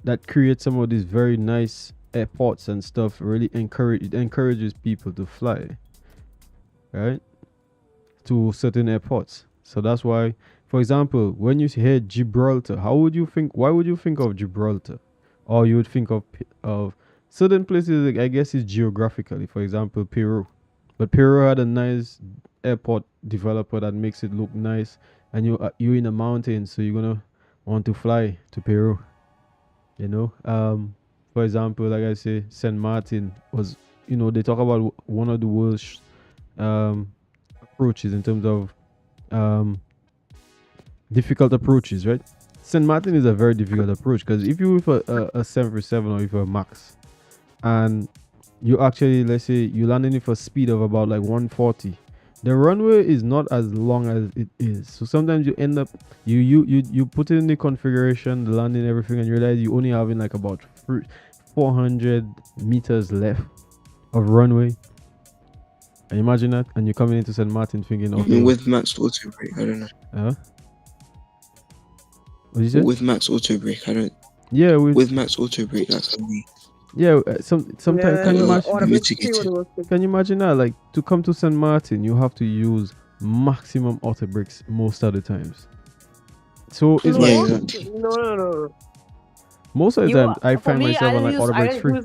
that create some of these very nice airports and stuff really encourages people to fly, right, to certain airports. So that's why, for example, when you hear Gibraltar, why would you think of Gibraltar? Or you would think of certain places, like, I guess it's geographically, for example, Peru. But Peru had a nice airport developer that makes it look nice, and you're in the mountains, so you're gonna want to fly to Peru. You know, for example, like I say, Saint Martin was, they talk about one of the world's approaches in terms of difficult approaches, right? Saint Martin is a very difficult approach because if you with a 737 or with a Max, and you actually, let's say you landing it for speed of about like 140, the runway is not as long as it is. So sometimes you end up you put it in the configuration, the landing, everything, and you realize you only having like about 400 meters left of runway. And imagine that, and you're coming into St. Martin thinking, okay, with max auto brake, I don't know. What you say? With max auto brake, I don't. Yeah, with max auto brake, that's only. Yeah, sometimes can you imagine that? Like, to come to St. Martin, you have to use maximum auto brakes most of the times. So it's No. Most of the time, I find myself on like auto brakes free.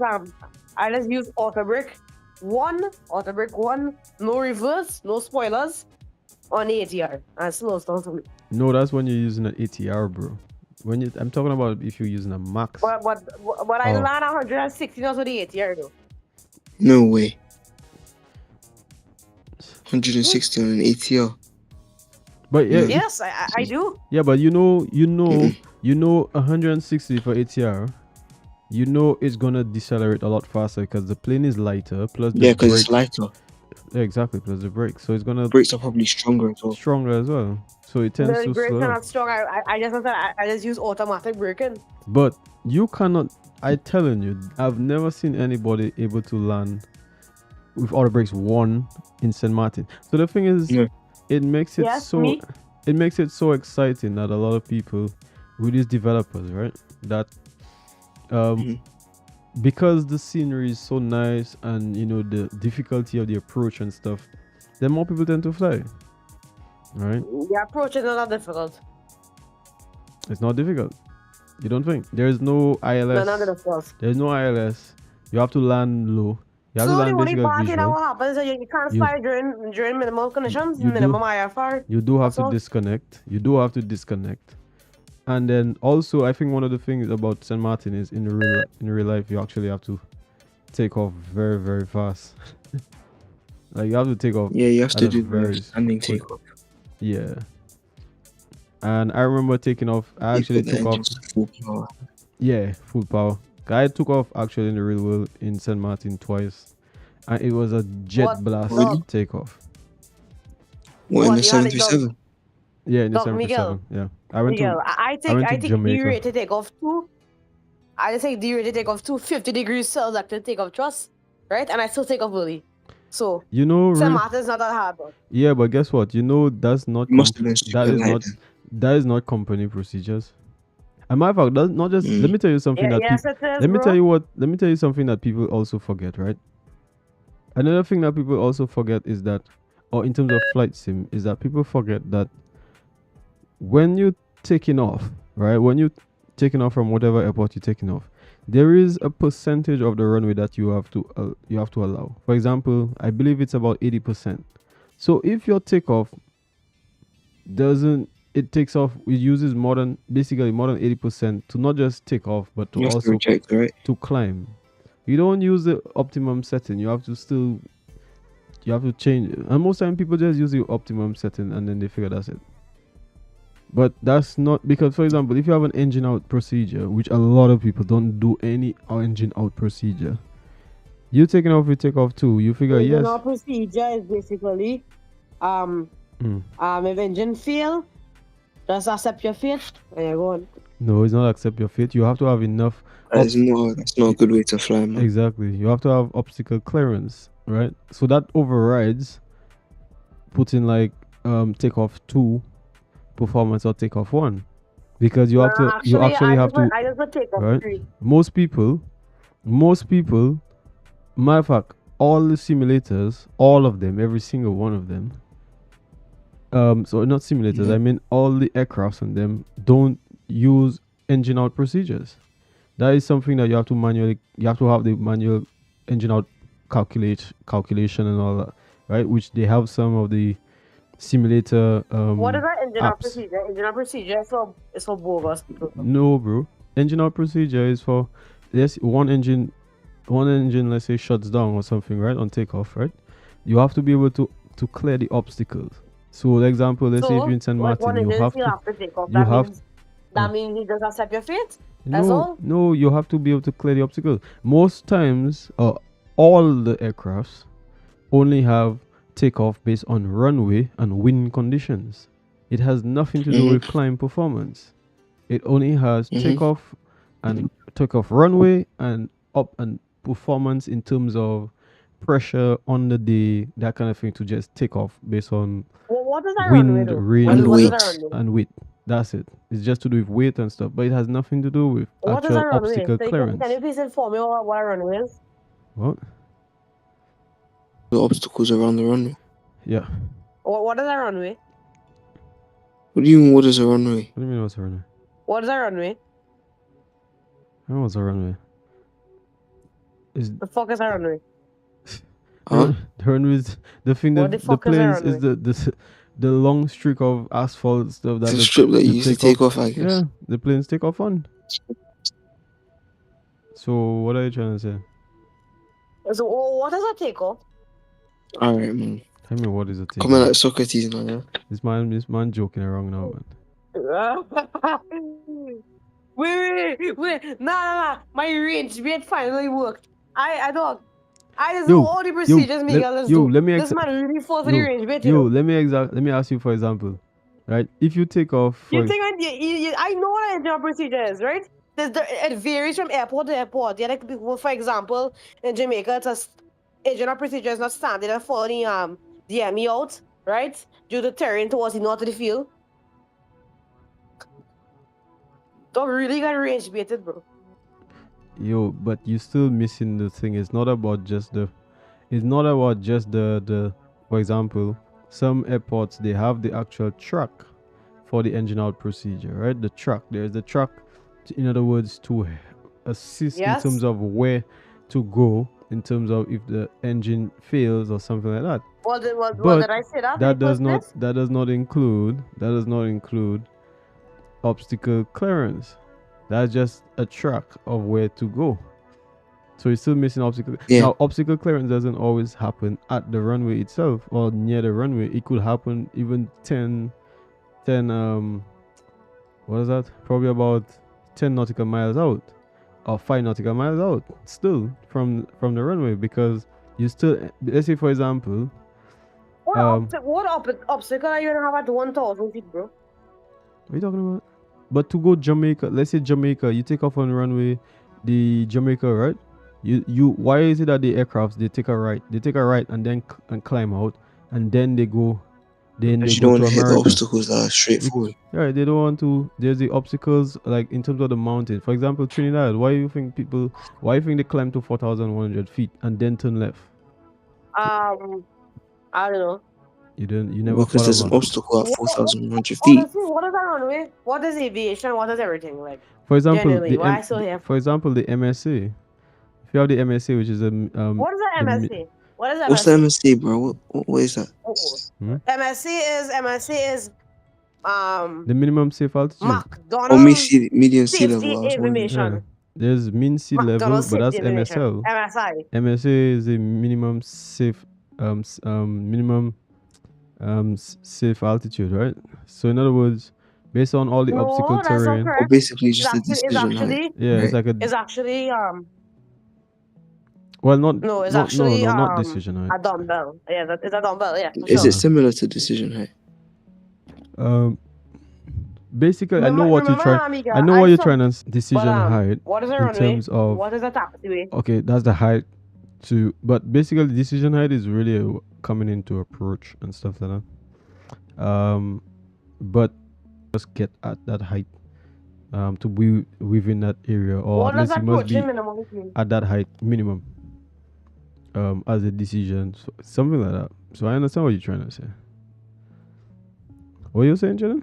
I just use auto brake one, no reverse, no spoilers, on ATR, and slows down for me. No, that's when you're using an ATR, bro. I'm talking about if you're using a Max. But I land 160 knots with the ATR though. No way. 160 on an ATR. But yeah. Yes, I do. Yeah, but you know 160 for ATR. You know it's gonna decelerate a lot faster because the plane is lighter. Plus the because it's lighter. Yeah, exactly. Plus the brakes, so it's gonna. Brakes are probably stronger as well. So it tends to slow. The brakes are not strong. I just use automatic braking. But you cannot. I'm telling you, I've never seen anybody able to land with auto brakes one in St. Martin. So the thing is, it makes it it makes it so exciting that a lot of people, with these developers, right, that because the scenery is so nice and the difficulty of the approach and stuff, then more people tend to fly, right? The approach is not difficult. It's not difficult. You don't think? There's no ILS. There's no ILS. You have to land low. You have to land basically visual. What happens is you can't fly during minimal conditions, minimum IFR. You do have to disconnect. And then also, I think one of the things about St. Martin is in real life, you actually have to take off very, very fast. Like, you have to take off. Yeah, you have to do very standing takeoff. Yeah. And I remember taking off. I actually took off. Full power. Yeah, full power. I took off actually in the real world in St. Martin twice. And it was a jet blast takeoff. What, in the 737? Yeah, in the Doc Miguel. 737. Yeah, I went Miguel, to I I went to think the Jamaica. rate to take off two. I just take the rate to take off 50 degrees Celsius like to take off thrust, right? And I still take off early. So You know, St. Martin's not that hard. Bro. yeah, but guess what? You know, that's not You must have been super light then. that is not company procedures. And matter of fact, that's not just. Let me tell you something Yeah, that yes, people. it is, Let me bro. tell you what. Let me tell you something that people also forget, right? Another thing that people also forget is that, or in terms of flight sim, is that people forget that when you're taking off, right? When you're taking off from whatever airport you're taking off, there is a percentage of the runway that you have to allow. For example, I believe it's about 80%. So if your takeoff doesn't it takes off, it uses basically more than 80% to not just take off but to You have to also reject, right? to climb. You don't use the optimum setting. You have to change it. And most time people just use the optimum setting and then they figure that's it. But that's not, because for example, if you have an engine out procedure, which a lot of people don't do any engine out procedure, you taking off, you take off too. You figure yes. Our procedure is basically if engine fail, just accept your fate and you're going. No, it's not accept your fate. You have to have enough. That's not a good way to fly, man. Exactly. You have to have obstacle clearance, right? So that overrides putting like takeoff 2 performance or takeoff 1, because you have to I just would take off right? 3. Most people, matter of fact, all the simulators, all of them, every single one of them. So not simulators. I mean all the aircrafts on them don't use engine out procedures. That is something that you have to have the manual engine out calculation and all that, right? Which they have some of the simulator What is that engine out apps. procedure? Engine out procedure is for bogus people. No, bro. Engine out procedure is for one engine, let's say, shuts down or something, right? On takeoff, right? You have to be able to clear the obstacles. So, for example, let's say if you're in St. Martin, you have to take off. That means you just accept your fate. That's all. No, you have to be able to clear the obstacle. Most times, all the aircrafts only have takeoff based on runway and wind conditions. It has nothing to do with climb performance. It only has takeoff and takeoff runway and up and performance in terms of pressure on the day, that kind of thing, to just take off based on what is that wind, runway, rain, weight. and weight. That's it. It's just to do with weight and stuff, but it has nothing to do with actual obstacle clearance. Can you please inform me what a runway is? What? The obstacles around the runway. Yeah. What is a runway? What do you mean, what is a runway? What do you mean what's a runway? What is a runway? I don't know what's a runway. The fuck is a runway? Huh? The runway is the thing that the planes is the long streak of asphalt stuff that It's a strip that you usually take off, I guess. Yeah, the planes take off on. So what are you trying to say? So what is a takeoff? Alright, man. Tell me what is a takeoff. Come on, like Socrates now, yeah? This man joking around now, man. Wait. Nah. My range finally worked. I just do all the procedures Miguel do. Let me this man really falls for the range bit. Let me ask you, for example, right? If you take off, I know what an engine procedure is, right? It varies from airport to airport. Yeah, like for example, in Jamaica, engine procedure is not standard and following the ME out, right? Due to terrain towards the north of the field. Don't really got range baited, bro. Yo, but you still missing the thing. It's not about just the for example, some airports, they have the actual track for the engine out procedure, right? The track. There's the track, in other words, to assist in terms of where to go, in terms of if the engine fails or something like that. Well, did I say that? That does not include obstacle clearance. That's just a track of where to go. So you're still missing obstacle. Yeah. Now, obstacle clearance doesn't always happen at the runway itself or near the runway. It could happen even 10 what is that? Probably about 10 nautical miles out or 5 nautical miles out still from the runway, because you still, let's say for example, What obstacle are you gonna have at 1,000 feet, bro? What are you talking about? But to go Jamaica, let's say Jamaica, you take off on runway, the Jamaica, right? You why is it that the aircrafts they take a right and then and climb out and then they go Because you don't to want to hit the America. obstacles that are straightforward. Right, they don't want to. There's the obstacles like in terms of the mountain. For example, Trinidad. Why do you think they climb to 4,100 feet and then turn left? I don't know. You never Because thought there's an about. obstacle at 4,100 feet. Honestly, what is that runway? What is aviation? What is everything like? For example, Genuinely, why I still here? for example, the MSA. If you have the MSA, which is a What is the MSC? What is MSC? What's the MSC, bro? What is that? MSC is the minimum safe altitude. McDonald's Oh, median sea level. I was wondering. Yeah. There's mean sea level, McDonald's but that's safety MSL. MSI. MSA is a minimum safe safe altitude, right? So in other words, based on all the obstacle that's not terrain, correct. Or basically just a It's decision height. actually, yeah, it's like a it's actually well, not no, it's not, actually no, not decision height. a dumbbell. Yeah, it's a dumbbell. Yeah, for Is sure. it similar to decision height? Basically, I know what you're trying. Amiga, I know what you're saw- trying to decision height What is the in runway? terms of. What is the taxiway? Okay, that's the height to, but basically decision height is really coming into approach and stuff like that. But just get at that height to be within that area, or What at does least that you must be minimum mean? at that height minimum as a decision, so, something like that. So I understand what you're trying to say. What are you saying, Jordan?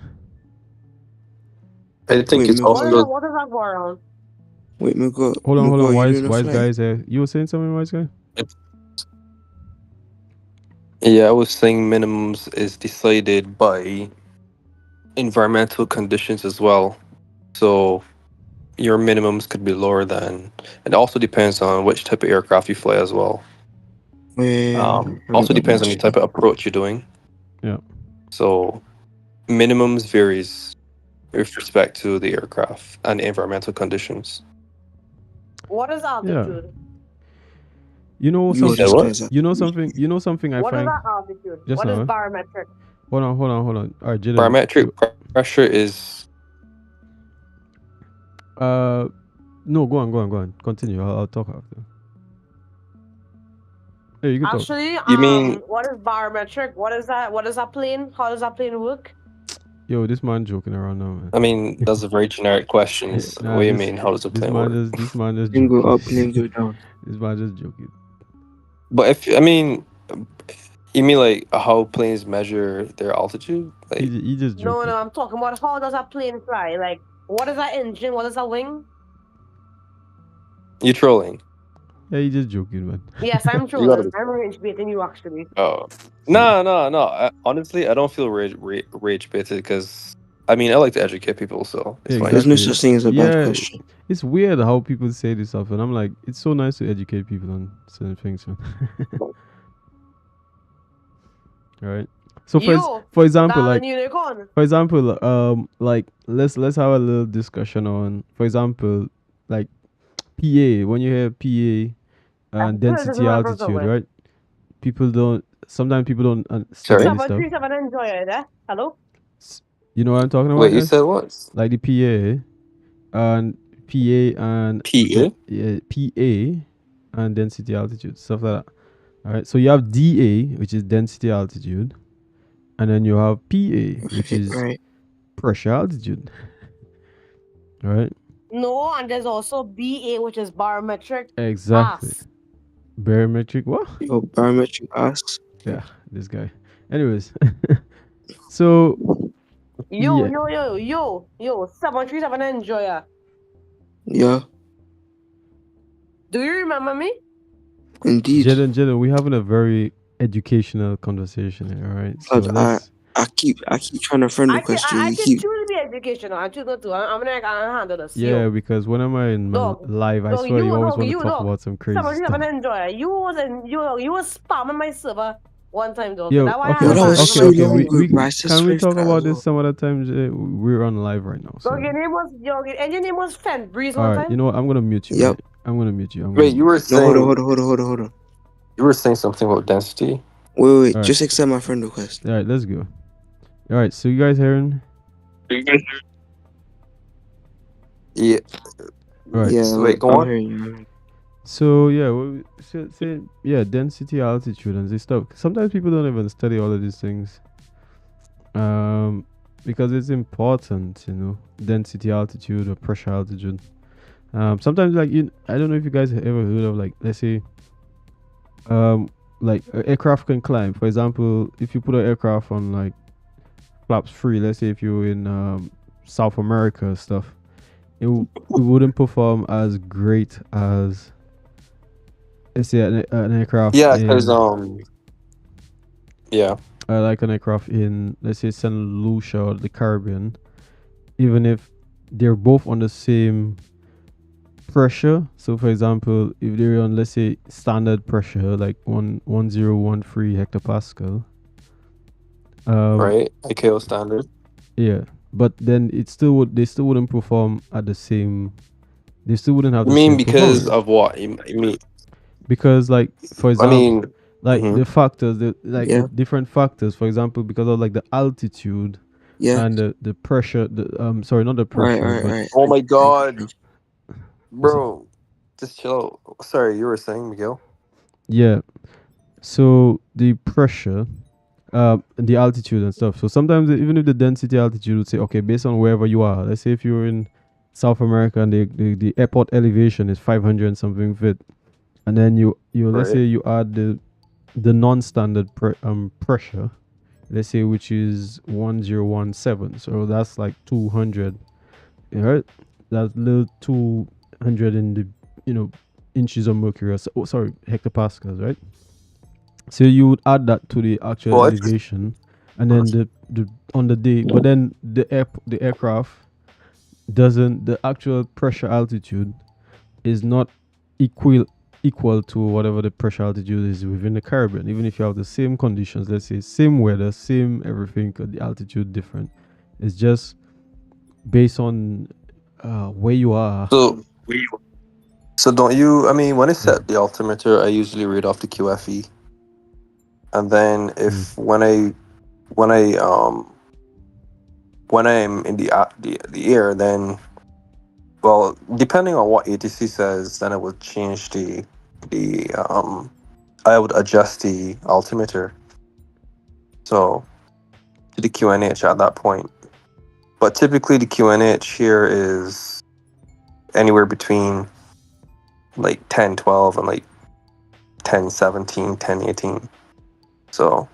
I think Wait, it's Miguel. also What does that go around? Wait, Miguel. Hold on. Miguel, Wise you doing a flight? guys. You were saying something, wise guy? Yeah, I was saying minimums is decided by environmental conditions as well. So your minimums could be lower than. It also depends on which type of aircraft you fly as well. Also depends on the type of approach you're doing. Yeah. So minimums varies with respect to the aircraft and the environmental conditions. What is altitude? You know You something. just what? guys are- You know something. You know something. I What is find. that altitude? Just What now, is huh? barometric? Hold on. All right, Jaden. Barometric pressure is No, go on. Continue. I'll talk after. Hey, you can talk. Actually, You mean- what is barometric? What is that? What is that plane? How does that plane work? Yo, this man joking around now, man. I mean, that's a very generic question. Nah, What do you this- mean? How does a This plane man work? just Plane go joking. up, plane go down. This man just joking. But if I mean, you mean like how planes measure their altitude? Like, He just No, joking. I'm talking about how does that plane fly? Like, what is that engine? What is that wing? you trolling? Yeah, he just joking, man. Yes, I'm gotta trolling. be- I'm rage baiting you actually. Oh, no. Honestly, I don't feel rage baited because I mean I like to educate people, so it's Yeah, fine. There's no Exactly. such thing as a bad Yeah. question. It's weird how people say this stuff, and I'm like, it's so nice to educate people on certain things, man. All right. So for example, like unicorn. for example, like let's have a little discussion on, for example, like PA. When you hear PA and density altitude, right? Sometimes people don't Sorry? study this stuff. 737 Enjoyer, eh? Hello? You know what I'm talking about? Wait, you guys? said what? Like the PA and PA? yeah, PA and density altitude, stuff like that. All right. So you have DA, which is density altitude, and then you have PA, which is Right. pressure altitude. All right. No, and there's also BA, which is barometric. Exactly. Pass. Barometric. What? Yo, barometric ass. Yeah, this guy. Anyways, so Yo, Yeah. 737 Enjoyer. Yeah, Do you remember me? indeed. Jaden, we're having a very educational conversation here, all right? So But let's. I keep trying to friend I request you. can You keep truly be educational. I choose not to. I'm gonna handle this. Yeah, Yo. because when I'm in my Dog. live, I Dog, swear you you- always dog, want to you, talk dog. about some crazy 737 stuff. Enjoyer. You was spamming my server one time, though. Yo, That's why okay, I Yo, that was so okay. long We, ago, we, bro. I just can we switched talk that about as this well. some other time? We're on live right now. So, Dog, your name was and your name was Fen Breeze one all right, time. you know what? I'm gonna mute you. Yep. Right? I'm gonna mute you. Wait, you were No, saying hold on. you were saying something about density. Wait. Alright. Just accept my friend request. All right, let's go. All right, so you guys hearing? Yeah. Right. Yeah. Wait, go I'm on. hearing you. So yeah, say yeah, density, altitude, and this stuff. Sometimes people don't even study all of these things, because it's important, density, altitude, or pressure, altitude. Sometimes I don't know if you guys have ever heard of, like, let's say, like an aircraft can climb. For example, if you put an aircraft on like flaps free, let's say if you're in South America stuff, it wouldn't perform as great as, let's say, an aircraft Yeah, in because yeah. like an aircraft in, let's say, St. Lucia or the Caribbean, even if they're both on the same pressure. So for example, if they're on, let's say, standard pressure like 1013 hectopascal, Right, ICAO standard. yeah, but then they still wouldn't perform at the same, they still wouldn't have You the mean same because performance. of what? You mean? Because, like, for I example, mean, like mhm. the factors, the Yeah. different factors, for example, because of like the altitude Yeah. and the pressure, sorry, not the pressure, but Right. Oh my God, what's bro, just chill. Sorry, you were saying, Miguel. yeah, so the pressure, the altitude and stuff. So sometimes even if the density, altitude would say, okay, based on wherever you are, let's say if you're in South America and the airport elevation is 500 and something feet, and then you let's Right. say you add the non-standard pressure, let's say, which is 1017, so that's like 200, right? That little 200 in the inches of mercury, sorry, hectopascals, right? So you would add that to the actual Well, elevation, and then the on the day, but then the aircraft doesn't, the actual pressure altitude is not equal to whatever the pressure altitude is within the Caribbean. Even if you have the same conditions, let's say same weather, same everything, the altitude different. It's just based on where you are. So don't you? I mean, when I set the altimeter, I usually read off the QFE, and then if when I'm in the air, then, well, depending on what ATC says, then I would change the I would adjust the altimeter, so to the QNH at that point. But typically the QNH here is anywhere between like 1012 and like 1017, 1018. So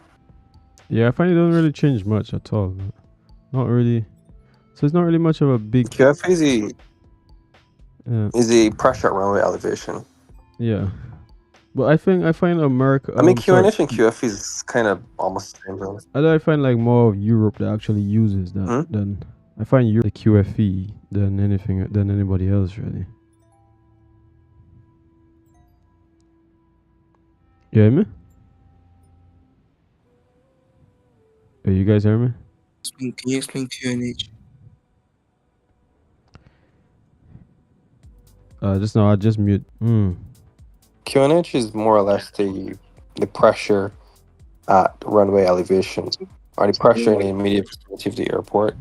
Yeah, I find it doesn't really change much at all. Not really. So it's not really much of a big. QFE is a pressure at runway elevation. Yeah, but I find America. I mean, QNH and QFE is kind of almost the same thing. I find like more of Europe that actually uses that than I find Europe, the QFE, than anybody else, really. You hear me? Hey, you guys hear me? Can you explain QNH? Just now I just mute. QNH is more or less the pressure at runway elevation, or the pressure in the immediate vicinity of the airport.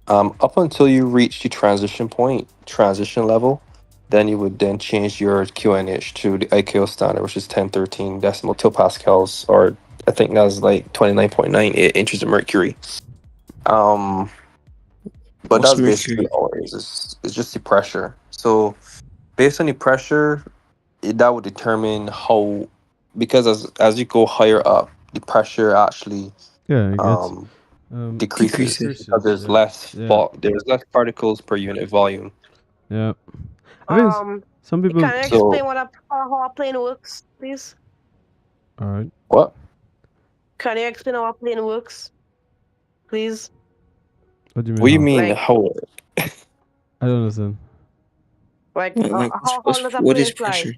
Up until you reach the transition level, then you would then change your QNH to the ICAO standard, which is 1013 decimal kilopascals, or I think that's like 29.98 inches of mercury. But that's basically all it is. It's just the pressure. So based on the pressure, that would determine how, because as you go higher up, the pressure actually decreases because there's less there's less particles per unit volume. Yeah. I mean, some people. Can you explain how a plane works, please? All right. What? Can you explain how a plane works, please? What do you mean? What do you mean how? I don't understand. Like, how does a what plane is pressure?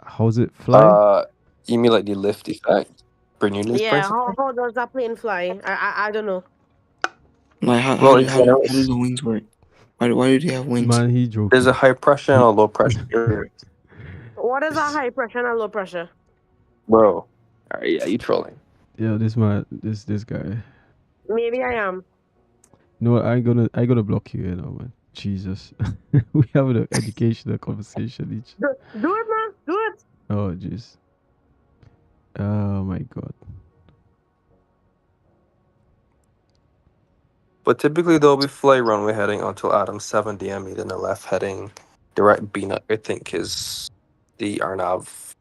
How's it fly? You mean like the lift effect? Bernoulli's principle? How does a plane fly? I don't know. Like how do the wings work? Why do they have wings? Man, he joking. There's a high pressure and a low pressure. What is a high pressure and a low pressure? Bro, Alright, yeah, you trolling. Yeah, this guy. Maybe I am. No, I gonna block you, man. Jesus. We have an educational conversation each. Do it, man. Do it. Oh jeez. Oh my god. But typically they'll be fly runway heading until Adam 7 DME, then the left heading direct B nut, I think is the RNAV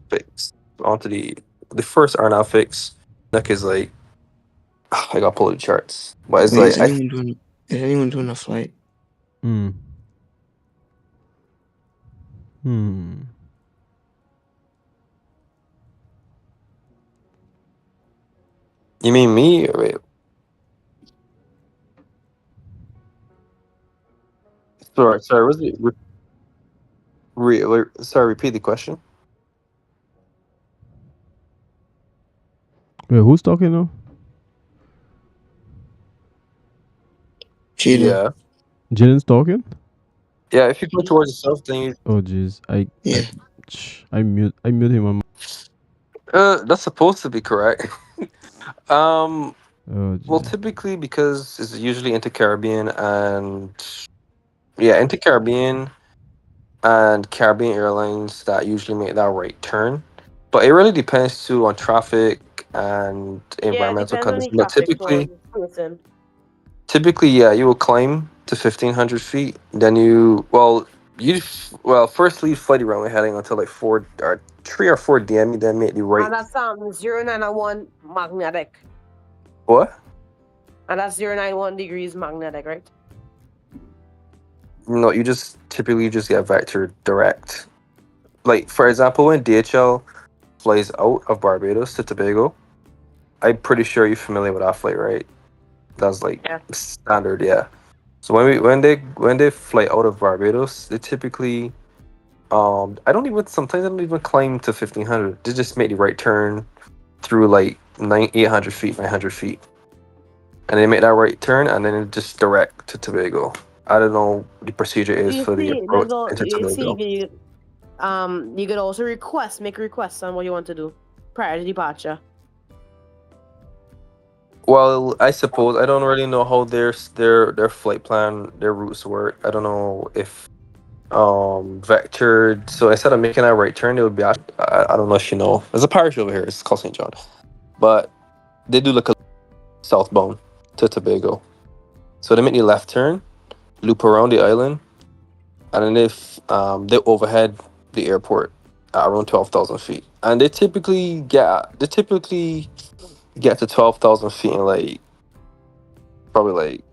fix. Onto the first RNAV fix. Neck is like I got pulled the charts. But it's Wait, like is anyone doing a flight? Hmm. You mean me? Or wait. Sorry, was it sorry, repeat the question. Wait, who's talking now? Jaden. Yeah. Jaden's talking? Yeah, if you go towards the south, then you Oh jeez. Yeah. I mute him on that's supposed to be correct. oh Well, jeez. typically because it's usually into Caribbean and yeah, into Caribbean and Caribbean Airlines that usually make that right turn. But it really depends too on traffic and Yeah, it environmental depends on the conditions. But traffic for the person. typically, yeah, you will climb to 1,500 feet. Then first leave flighty runway heading until like 3 or 4 DME, then make the right. And that's 091 magnetic. What? And that's 091 degrees magnetic, right? No, you just typically just get vector direct. Like for example, when DHL flies out of Barbados to Tobago, I'm pretty sure you're familiar with that flight, right? That's like standard, yeah. So when they fly out of Barbados, they typically sometimes I don't even climb to 1,500. They just make the right turn through like 800 feet, 900 feet, and they make that right turn and then it just direct to Tobago. I don't know the procedure is You for the see, approach into Tobago. you could also make requests on what you want to do prior to departure. Well, I suppose I don't really know how their flight plan, their routes work. I don't know if vectored. So instead of making that right turn, it would be. I don't know if you know. There's a parish over here. It's called St. John, but they do look a southbound to Tobago. So they make the left turn, loop around the island, and then they overhead the airport at around 12,000 feet, and they typically get to 12,000 feet in like probably like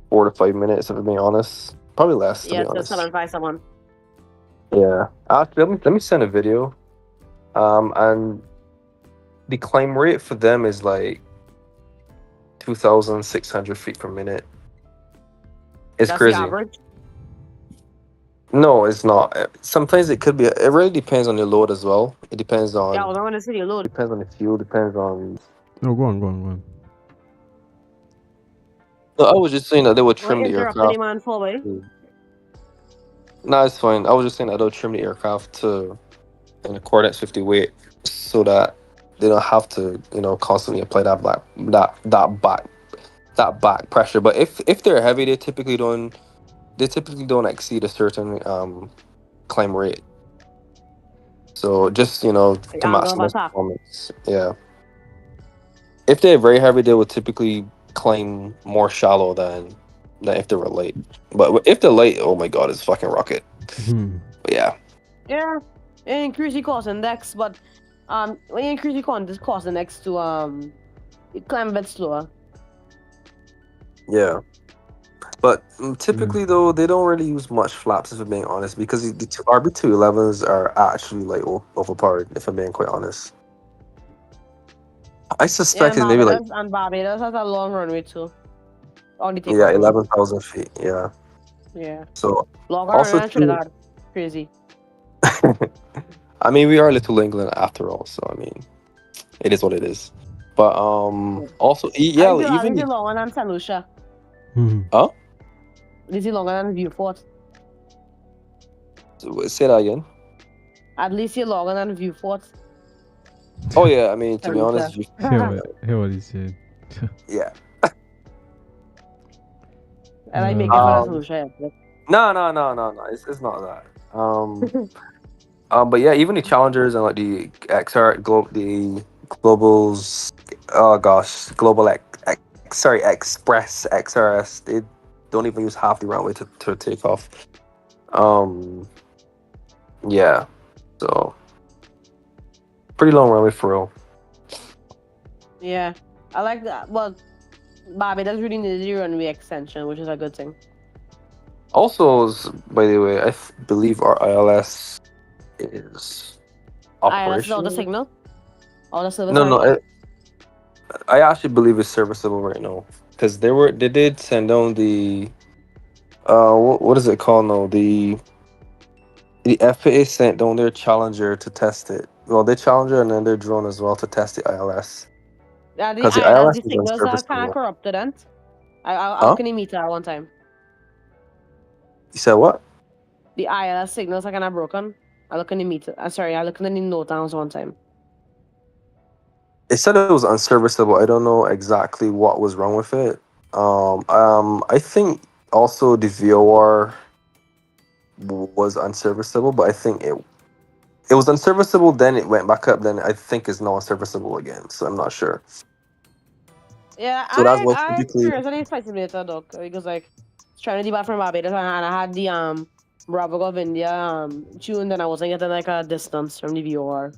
4 to 5 minutes, if I'm being honest. Probably less, to be honest. 757. Yeah. Actually, let me send a video. And the climb rate for them is like 2,600 feet per minute. It's That's crazy. the average? No, it's not. Sometimes it could be. It really depends on your load as well. It depends on. Yeah, I was going to say your load. Depends on the fuel. Depends on. No, go on. No, I was just saying that they would trim What the interrupted aircraft. him on forward? No, it's fine. I was just saying that they'll trim the aircraft to an accordance 50 weight, so that they don't have to, constantly apply that back pressure. But if they're heavy, they typically don't exceed a certain climb rate. So just to maximize performance. Yeah. If they're very heavy, they would typically climb more shallow than if they were light. But if they're light, oh my god, it's fucking rocket. But yeah. Yeah, it increase the cost index, but when you increase the cost index to it climb a bit slower. Yeah. But typically though, they don't really use much flaps, if I'm being honest, because the RB211s are actually like overpowered, if I'm being quite honest. I suspect it's maybe like. And Barbados has a long runway too. Yeah, 11,000 feet. Yeah. Yeah. So longer also runway than Trinidad. Crazy. I mean, we are Little England after all, so I mean, it is what it is. But also even this is longer than St. Lucia. Huh? This is longer than Viewport. Say that again. At least you're longer than Viewport. Oh yeah, I mean, to be Terrible. honest, Hear what he's saying. yeah. I like making fun of Um, solution. no. It's not that. But yeah, even the challengers and like the the globals. Oh gosh, Express XRS. They don't even use half the runway to take off. Yeah. So pretty long runway for real. Yeah, I like that. Well, Barbados really needed the runway extension, which is a good thing. Also, by the way, I believe our ILS is ILS is all the operational. signal, all the service. No. I actually believe it's serviceable right now because they did send down the what is it called now, the FAA sent down their Challenger to test it. Well, their Challenger and then their drone as well to test the ILS. Yeah, the Because the ILS, ILS the is signals are kind of unserviceable. corrupted, and I Huh? look in the meter at one time. You said what? The ILS signals are kind of broken. I look in the meter. Sorry, I look in the note downs one time. It said it was unserviceable. I don't know exactly what was wrong with it. I think also the VOR was unserviceable, but I think it was unserviceable. Then it went back up. Then I think it's now unserviceable again. So I'm not sure. Yeah, So that's what I typically. experienced any flight simulator, dog, because like trying to debug from Barbados, and I had the Bravo of India tuned, and I wasn't getting like a distance from the VOR.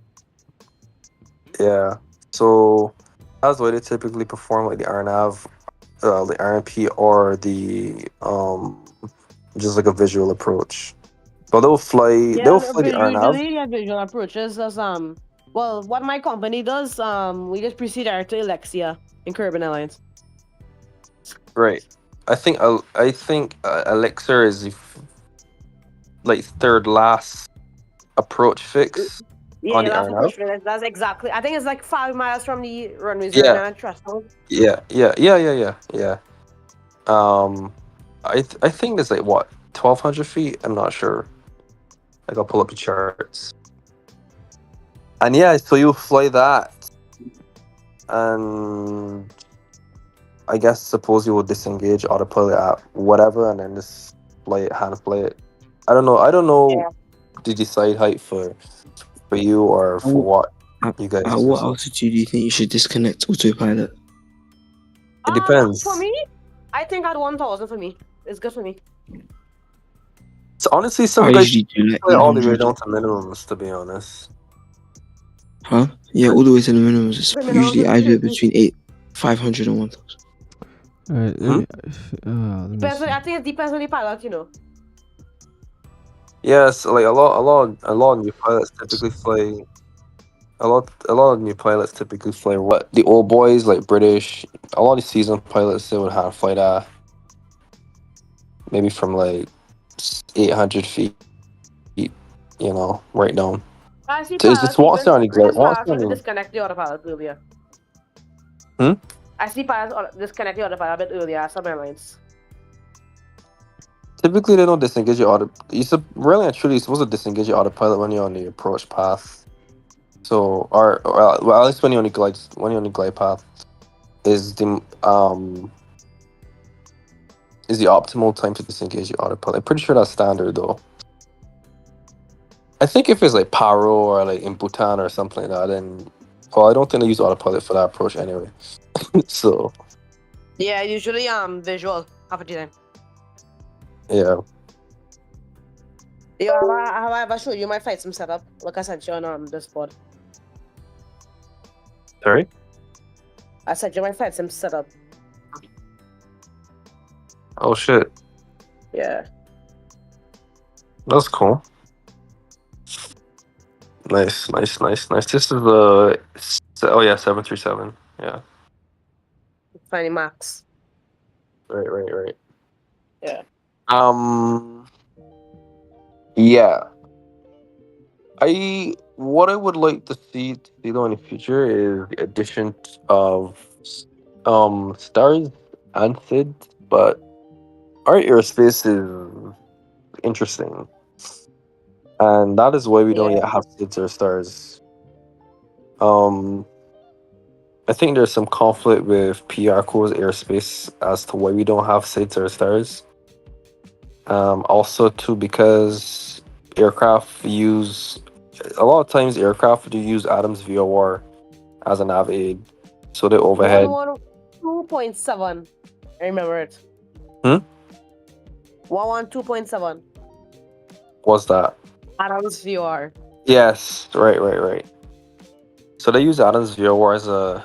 Yeah. So that's why they typically perform like the RNAV, the RNP, or the just like a visual approach. But they'll fly the RNAV. Usually yeah, visual approaches as well, what my company does, we just proceed out to Alexia in Caribbean Airlines. Right. I think Elixir is the like third last approach fix Yeah, on the that's RNAV. approach. That's exactly. I think it's like 5 miles from the runways right Yeah. now. Trust me. Yeah. I think it's like what 1,200 feet. I'm not sure. Like I'll pull up the charts. And yeah, so you fly that, and I guess suppose you will disengage autopilot at whatever, and then just hand fly it. I don't know the decide height for you or for what you guys. At what altitude do you think you should disconnect autopilot? It depends. For me, I think at 1,000 for me. It's good for me. So honestly, some I guys usually do like play all the way 800. down to minimums, to be honest. Huh? Yeah, all the way to the minimums. It's The minimums usually is I do it 30. between 500 and 1,000. Alright, let me see. I think it depends on the pilot, you know. Yes, like a lot of new pilots typically fly. A lot of new pilots typically fly what the old boys like British. A lot of seasoned pilots they would have fly that maybe from like 800 feet, you know, right down. I see So it's pilots what's even on the glare. What's to on disconnect the autopilot earlier. Hmm? I see pilots disconnect the autopilot a bit earlier at some airlines. Typically, they don't disengage your auto. Really and truly, you're supposed to disengage your autopilot when you're on the approach path. So, or well, at least when you're on the glide path, is the optimal time to disengage your autopilot. I'm pretty sure that's standard though. I think if it's like Paro or like in Bhutan or something like that, then I don't think they use autopilot for that approach anyway. So yeah, usually visual half of the time. Yeah. Yeah, have I ever showed you my Flightsim setup? Like I sent you on Discord. Sorry? I sent you my Flightsim setup. Oh shit. Yeah. That's cool. Nice. This is 737. Yeah. Finding Max. Right. Yeah. Yeah. What I would like to see though in the future is the addition of stars and SID, but our airspace is interesting. And that is why we don't yet have SIDs or stars. I think there's some conflict with Piarco's airspace as to why we don't have SIDS or stars. Also too because aircraft use a lot of times aircraft do use Adams VOR as a nav aid, so the overhead. 112.7. I remember it. 112.7. What's that? Adams VR. Yes, right. So they use Adams VOR as a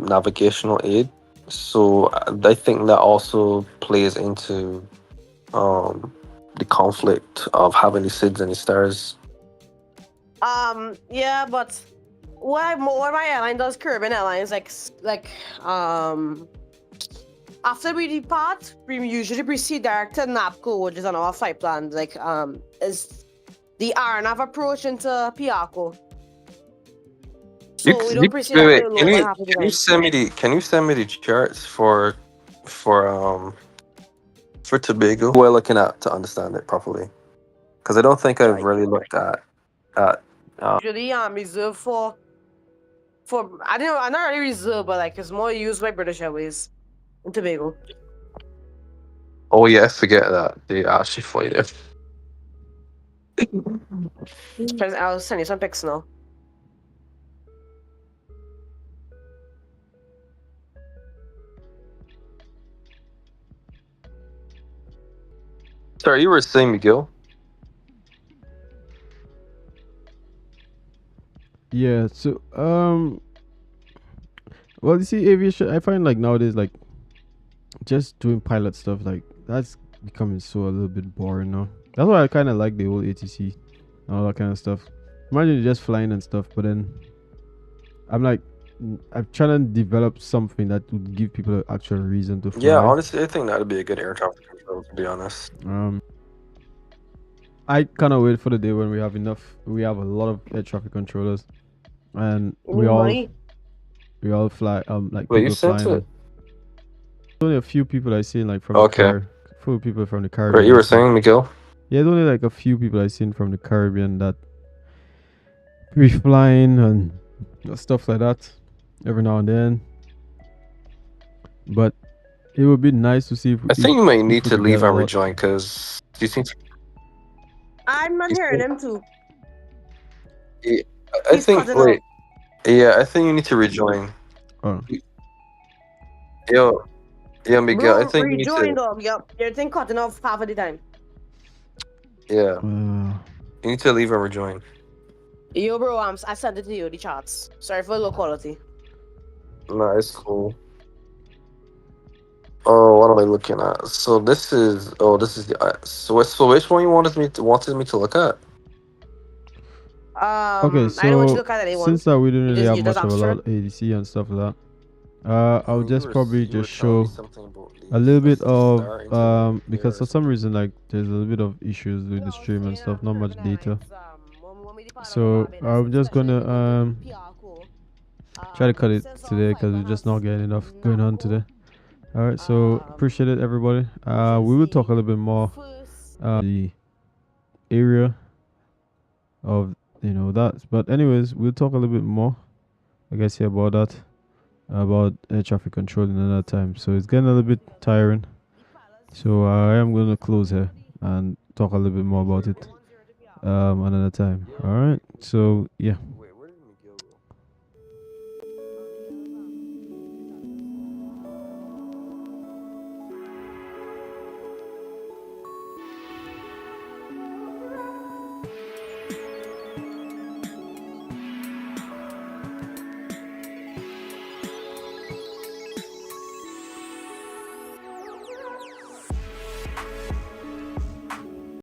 navigational aid. So I think that also plays into the conflict of having the SIDS and the stars. Yeah, but what my airline does, Caribbean Airlines, after we depart, we usually proceed direct to NAPCO, which is on our flight plan. Is the RNAV approach into Piarco. So we don't proceed after Wait, can you send me the charts for Tobago? Who are looking at to understand it properly? Because I don't think I've really looked at usually reserved for I'm not really reserved, but it's more used by British Airways in Tobago. Oh yeah, I forget that they actually fly there. I'll send you some pics now. Sorry, you were saying, Miguel? Yeah. So well, you see, aviation. I find nowadays, just doing pilot stuff, that's becoming a little bit boring now. That's why I kind of like the whole ATC and all that kind of stuff. Imagine you're just flying and stuff, but then I'm trying to develop something that would give people an actual reason to fly. Yeah, honestly, I think that'd be a good air traffic control, to be honest. I cannot wait for the day when we have a lot of air traffic controllers, and we all fly. Wait, you sent it? Only a few people I seen from few people from the Caribbean. Right, you were saying, Miguel? Yeah, there's only a few people I seen from the Caribbean that be flying and stuff like that every now and then. But it would be nice to see if I think you might need to leave and rejoin, because do you think? I'm not hearing him too. Yeah, I think. Wait. Yeah, I think you need to rejoin. Oh. Yo, Miguel, Bro, I think rejoin, you need to. dog. Yep, your thing cutting off half of the time. Yeah. You need to leave and rejoin. Yo, bro, I sent it to you, the charts. Sorry for the low quality. Nah, it's cool. Oh, what am I looking at? So this is the so which one you wanted me to look at? Okay, so I don't want you to look at anyone. since we didn't really have You much just of a lot of ADC and stuff like that, I'll just probably just show a little bit of because for some reason there's a little bit of issues with the stream and stuff, not much data. So I'm just gonna try to cut it today because we're just not getting enough going on today. All right, so appreciate it, everybody. We will talk a little bit more the area of that, but anyways, we'll talk a little bit more, I guess, here about that, about air traffic control another time. So it's getting a little bit tiring, so I am going to close here and talk a little bit more about it another time. All right, so yeah.